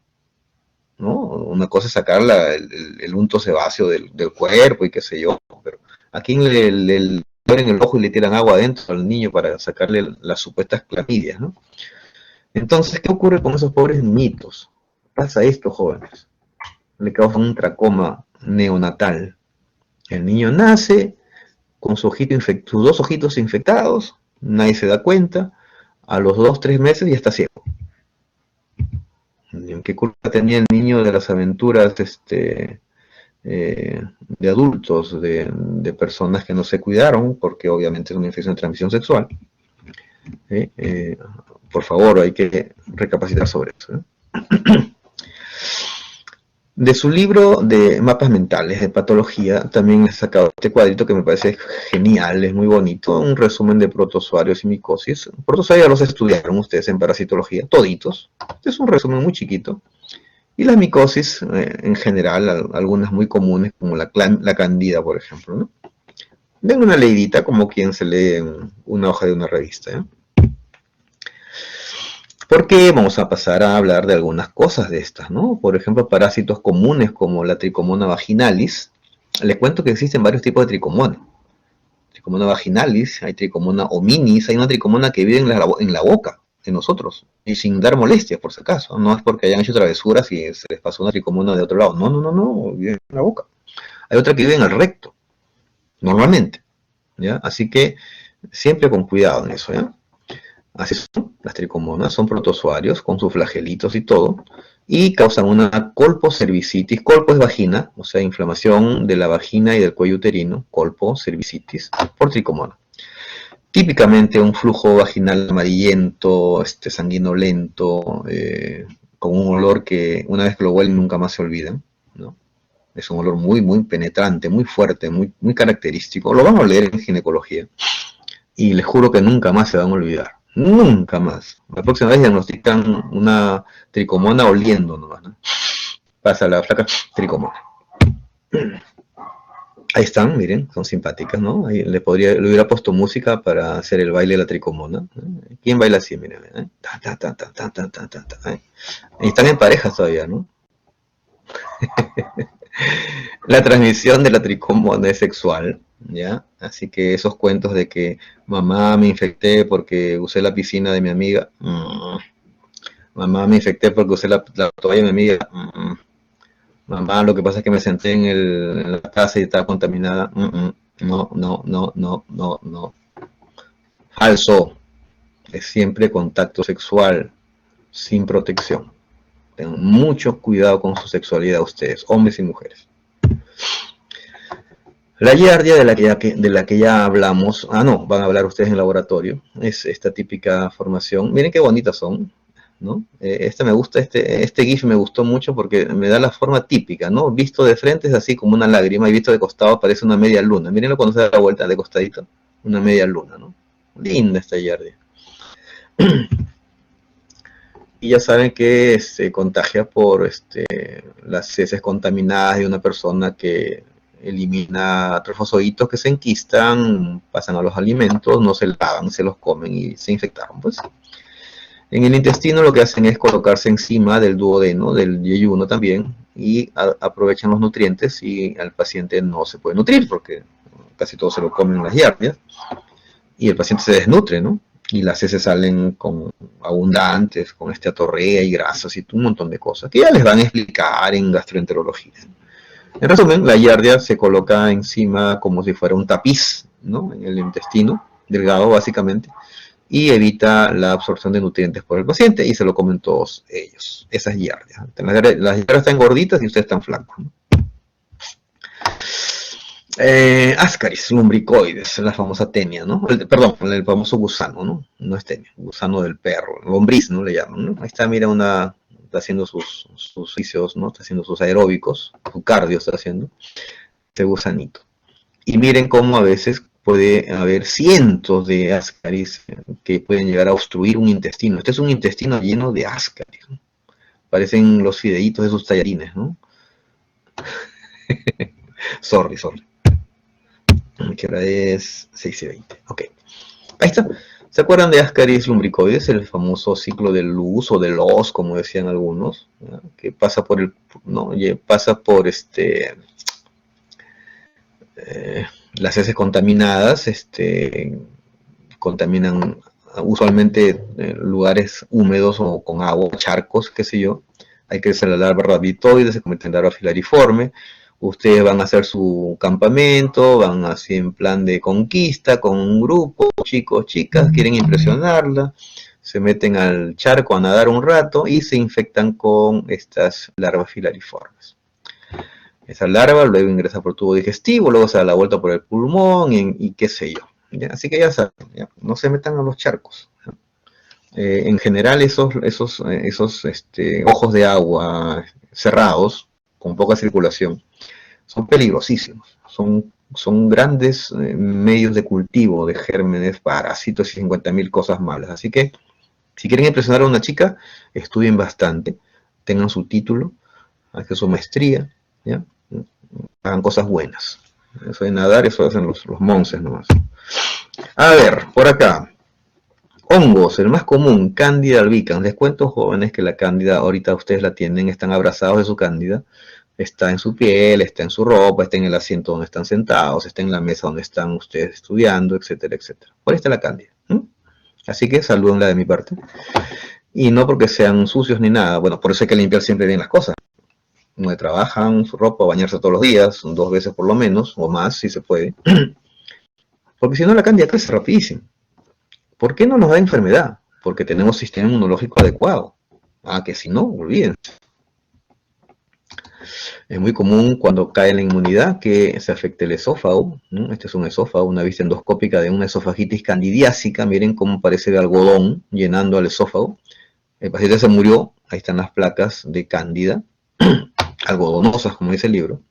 ¿no? Una cosa es sacar el unto sebáceo del cuerpo y qué sé yo, pero aquí le abren el ojo y le tiran agua adentro al niño para sacarle las supuestas clamidias, ¿no? Entonces, ¿qué ocurre con esos pobres niñitos? Pasa esto, jóvenes. Le causan un tracoma neonatal. El niño nace con sus dos ojitos infectados, nadie se da cuenta, a los 2, 3 meses ya está ciego. ¿Qué culpa tenía el niño de las aventuras de adultos, de personas que no se cuidaron, porque obviamente es una infección de transmisión sexual? Por favor, hay que recapacitar sobre eso. De su libro de mapas mentales, de patología, también he sacado este cuadrito que me parece genial, es muy bonito, un resumen de protozoarios y micosis. Protozoarios los estudiaron ustedes en parasitología, toditos. Este es un resumen muy chiquito. Y las micosis, en general, algunas muy comunes, como la candida, por ejemplo, ¿no? Den una leidita como quien se lee en una hoja de una revista, ¿eh? Porque vamos a pasar a hablar de algunas cosas de estas, ¿no? Por ejemplo, parásitos comunes como la tricomona vaginalis. Les cuento que existen varios tipos de tricomona. Tricomona vaginalis, hay tricomona hominis, hay una tricomona que vive en la boca de nosotros, y sin dar molestias, por si acaso. No es porque hayan hecho travesuras y se les pasó una tricomona de otro lado. No, no, no, no, vive en la boca. Hay otra que vive en el recto, normalmente, ¿ya? Así que siempre con cuidado en eso, ¿ya? Así son, las tricomonas son protozoarios con sus flagelitos y todo, y causan una colpocervicitis. Colpo es vagina, o sea, inflamación de la vagina y del cuello uterino, colpocervicitis, por tricomona. Típicamente un flujo vaginal amarillento, sanguinolento, con un olor que una vez que lo huelen nunca más se olvidan, ¿no? Es un olor muy, muy penetrante, muy fuerte, muy, muy característico. Lo van a leer en ginecología y les juro que nunca más se van a olvidar. Nunca más. La próxima vez diagnostican una tricomona oliendo nomás, ¿no? Pasa la flaca tricomona. Ahí están, miren, son simpáticas, ¿no? Ahí le hubiera puesto música para hacer el baile de la tricomona. ¿Quién baila así? Miren, ¿eh? Y están en parejas todavía, ¿no? La transmisión de la tricomona es sexual, ¿ya? Así que esos cuentos de que mamá me infecté porque usé la piscina de mi amiga, mamá me infecté porque usé la toalla de mi amiga, mamá lo que pasa es que me senté en la casa y estaba contaminada, no, no, no, no, no, no. Falso, es siempre contacto sexual sin protección. Tengan mucho cuidado con su sexualidad ustedes, hombres y mujeres. La giardia de la que ya hablamos, no, van a hablar ustedes en el laboratorio, es esta típica formación. Miren qué bonitas son, ¿no? Esta me gusta, este GIF me gustó mucho porque me da la forma típica, ¿no? Visto de frente es así como una lágrima y visto de costado parece una media luna. Mírenlo cuando se da la vuelta de costadito, una media luna, ¿no? Linda esta giardia. Y ya saben que se contagia por las heces contaminadas de una persona que elimina trofosoditos que se enquistan, pasan a los alimentos, no se lavan, se los comen y se infectaron, pues. En el intestino lo que hacen es colocarse encima del duodeno, del yeyuno también, y aprovechan los nutrientes y al paciente no se puede nutrir porque casi todo se lo comen las giardias y el paciente se desnutre, ¿no? Y las heces salen con abundantes, con atorrea y grasas y un montón de cosas que ya les van a explicar en gastroenterología. En resumen, la giardia se coloca encima como si fuera un tapiz, ¿no? En el intestino, delgado básicamente, y evita la absorción de nutrientes por el paciente y se lo comen todos ellos. Esas giardias. Las giardias están gorditas y ustedes están flacos, ¿no? Ascaris lumbricoides, la famosa tenia, ¿no? Perdón, el famoso gusano, ¿no? No es tenia, gusano del perro, lombriz, ¿no? Le llaman, ¿no? Ahí está, mira, está haciendo sus fisios, ¿no? Está haciendo sus aeróbicos, su cardio está haciendo, este gusanito. Y miren cómo a veces puede haber cientos de Ascaris que pueden llegar a obstruir un intestino. Este es un intestino lleno de Ascaris, ¿no? Parecen los fideitos de sus tallarines, ¿no? Sorry. Que ahora es 6:20. Ok. Ahí está. ¿Se acuerdan de Ascaris lumbricoides? El famoso ciclo de luz o de los, como decían algunos, ¿no? Que pasa por el, ¿no? Pasa por las heces contaminadas, contaminan usualmente lugares húmedos o con agua, charcos, qué sé yo. Hay que hacer la larva rabitoide, se convierte en larva filariforme. Ustedes van a hacer su campamento, van así en plan de conquista con un grupo, chicos, chicas, quieren impresionarla, se meten al charco a nadar un rato y se infectan con estas larvas filariformes. Esa larva luego ingresa por tubo digestivo, luego se da la vuelta por el pulmón y qué sé yo. ¿Ya? Así que ya saben, ¿ya? No se metan a los charcos. En general esos ojos de agua cerrados, con poca circulación, son peligrosísimos. Son grandes medios de cultivo de gérmenes, parásitos y 50.000 cosas malas. Así que si quieren impresionar a una chica, estudien bastante, tengan su título, hagan su maestría, ¿ya? Hagan cosas buenas. Eso de nadar, eso hacen los monces nomás. A ver, por acá. Hongos, el más común, Candida albicans. Les cuento, jóvenes, que la Cándida, ahorita ustedes la tienen, están abrazados de su Cándida. Está en su piel, está en su ropa, está en el asiento donde están sentados, está en la mesa donde están ustedes estudiando, etcétera, etcétera. Por ahí está la Cándida. Así que salúdenla de mi parte. Y no porque sean sucios ni nada. Bueno, por eso hay que limpiar siempre bien las cosas. Donde trabajan, su ropa, bañarse todos los días, 2 veces por lo menos, o más si se puede. Porque si no la Cándida crece rapidísimo. ¿Por qué no nos da enfermedad? Porque tenemos sistema inmunológico adecuado. Que si no, olvídense. Es muy común cuando cae la inmunidad que se afecte el esófago, ¿no? Este es un esófago, una vista endoscópica de una esofagitis candidiásica. Miren cómo parece de algodón llenando al esófago. El paciente se murió, ahí están las placas de cándida, algodonosas como dice el libro.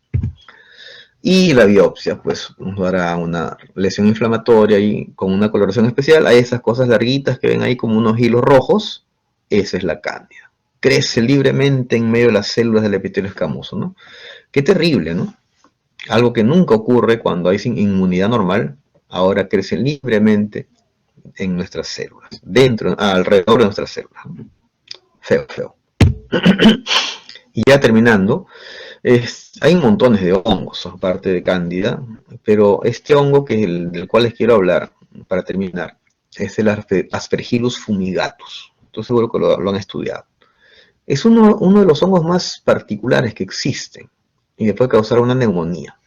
Y la biopsia, pues, nos dará una lesión inflamatoria y con una coloración especial. Hay esas cosas larguitas que ven ahí como unos hilos rojos. Esa es la cándida. Crece libremente en medio de las células del epitelio escamoso, ¿no? Qué terrible, ¿no? Algo que nunca ocurre cuando hay inmunidad normal, ahora crece libremente en nuestras células, alrededor de nuestras células. Feo. Y ya terminando, hay montones de hongos, aparte de cándida, pero este hongo que es del cual les quiero hablar, para terminar, es el Aspergillus fumigatus. Estoy seguro que lo han estudiado. Es uno de los hongos más particulares que existen y le puede causar una neumonía.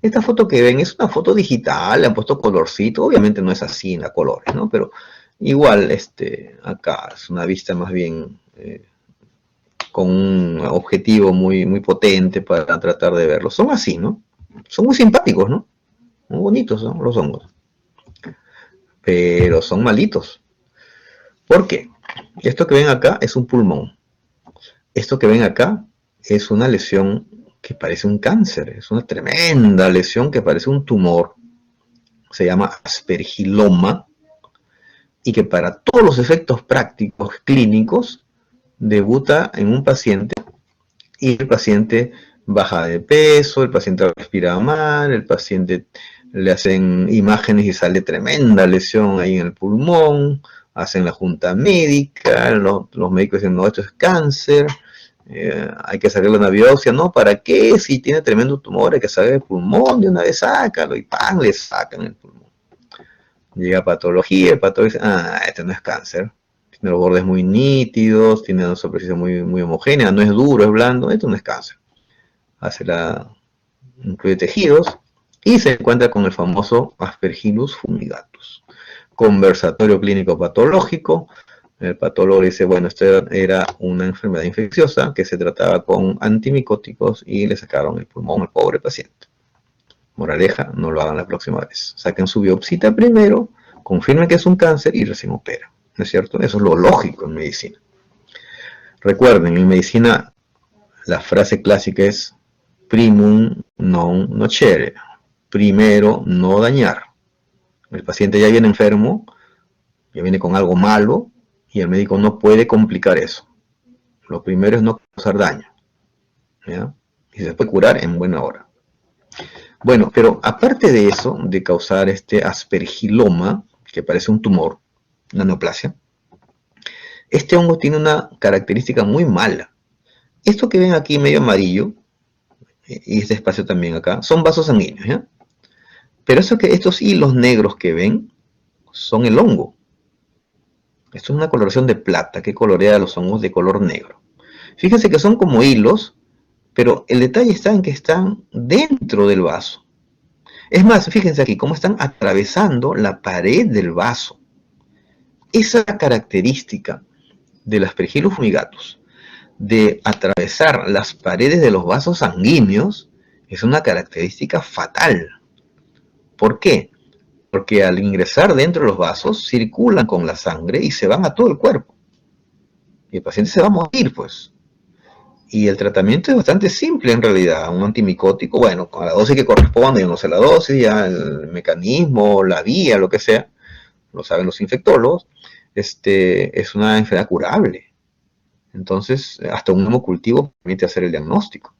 Esta foto que ven es una foto digital, le han puesto colorcito, obviamente no es así en la colores, ¿no? Pero igual, acá es una vista más bien con un objetivo muy, muy potente para tratar de verlos. Son así, ¿no? Son muy simpáticos, ¿no? Muy bonitos, ¿no? Los hongos. Pero son malitos. ¿Por qué? Esto que ven acá es un pulmón. Esto que ven acá es una lesión que parece un cáncer. Es una tremenda lesión que parece un tumor. Se llama aspergiloma. Y que para todos los efectos prácticos clínicos debuta en un paciente y el paciente baja de peso, el paciente respira mal, el paciente le hacen imágenes y sale tremenda lesión ahí en el pulmón, hacen la junta médica, los médicos dicen, no, esto es cáncer, hay que sacarle una biopsia, ¿no? ¿Para qué? Si tiene tremendo tumor, hay que sacar el pulmón, de una vez sácalo, y ¡pam! Le sacan el pulmón. Llega a patología, el patólogo dice, este no es cáncer, tiene los bordes muy nítidos, tiene una superficie muy, muy homogénea, no es duro, es blando, esto no es cáncer. Incluye tejidos, y se encuentra con el famoso Aspergillus fumigatus. Conversatorio clínico patológico, el patólogo dice, bueno, esto era una enfermedad infecciosa que se trataba con antimicóticos y le sacaron el pulmón al pobre paciente. Moraleja, no lo hagan la próxima vez. Saquen su biopsia primero, confirmen que es un cáncer y recién operan. ¿No es cierto? Eso es lo lógico en medicina. Recuerden, en medicina la frase clásica es primum non nocere. primero no dañar. El paciente ya viene enfermo, ya viene con algo malo, y el médico no puede complicar eso. Lo primero es no causar daño, ¿ya? Y se puede curar en buena hora. Bueno, pero aparte de eso, de causar este aspergiloma, que parece un tumor, una neoplasia, este hongo tiene una característica muy mala. Esto que ven aquí medio amarillo, y este espacio también acá, son vasos sanguíneos, ¿ya? Pero estos hilos negros que ven son el hongo. Esto es una coloración de plata que colorea los hongos de color negro. Fíjense que son como hilos, pero el detalle está en que están dentro del vaso. Es más, fíjense aquí cómo están atravesando la pared del vaso. Esa característica del Aspergillus fumigatus, de atravesar las paredes de los vasos sanguíneos, es una característica fatal. ¿Por qué? Porque al ingresar dentro de los vasos, circulan con la sangre y se van a todo el cuerpo. Y el paciente se va a morir, pues. Y el tratamiento es bastante simple en realidad. Un antimicótico, bueno, con la dosis que corresponde, yo no sé la dosis, ya el mecanismo, la vía, lo que sea, lo saben los infectólogos, es una enfermedad curable. Entonces, hasta un hemocultivo permite hacer el diagnóstico.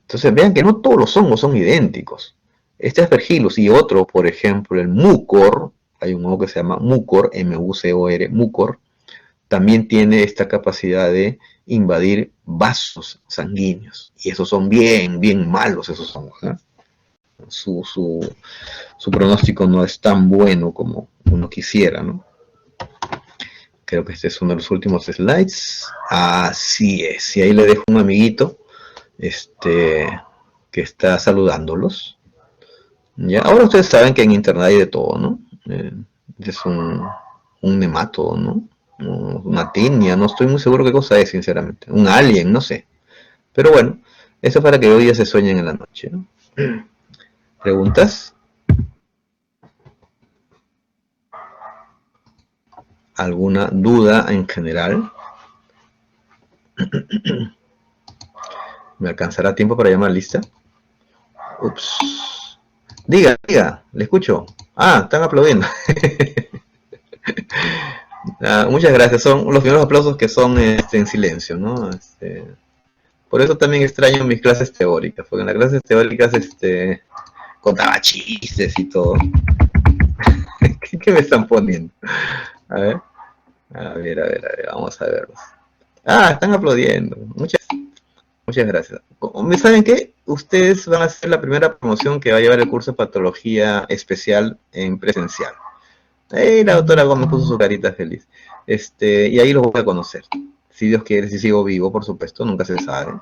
Entonces, vean que no todos los hongos son idénticos. Este Aspergillus y otro, por ejemplo, el Mucor, hay un hongo que se llama Mucor, M-U-C-O-R, Mucor, también tiene esta capacidad de invadir vasos sanguíneos. Y esos son bien, bien malos, esos hongos, ¿eh? Su pronóstico no es tan bueno como uno quisiera, ¿no? Creo que este es uno de los últimos slides. Así es. Y ahí le dejo un amiguito que está saludándolos. ¿Ya? Ahora ustedes saben que en internet hay de todo, ¿no? Es un nematodo, ¿no? Una tenia, no estoy muy seguro qué cosa es, sinceramente. Un alien, no sé. Pero bueno, eso es para que hoy ya se sueñen en la noche, ¿no? ¿Preguntas? ¿Alguna duda en general? ¿Me alcanzará tiempo para llamar lista? Ups. Diga, le escucho. Ah, están aplaudiendo. Muchas gracias. Son los primeros aplausos que son en silencio, ¿no? Por eso también extraño mis clases teóricas, porque en las clases teóricas contaba chistes y todo. ¿Qué me están poniendo? A ver, vamos a verlos. Están aplaudiendo. Muchas gracias. ¿Saben qué? Ustedes van a hacer la primera promoción que va a llevar el curso de patología especial en presencial. La doctora Gómez puso su carita feliz. Y ahí los voy a conocer. Si Dios quiere, si sigo vivo, por supuesto, nunca se sabe.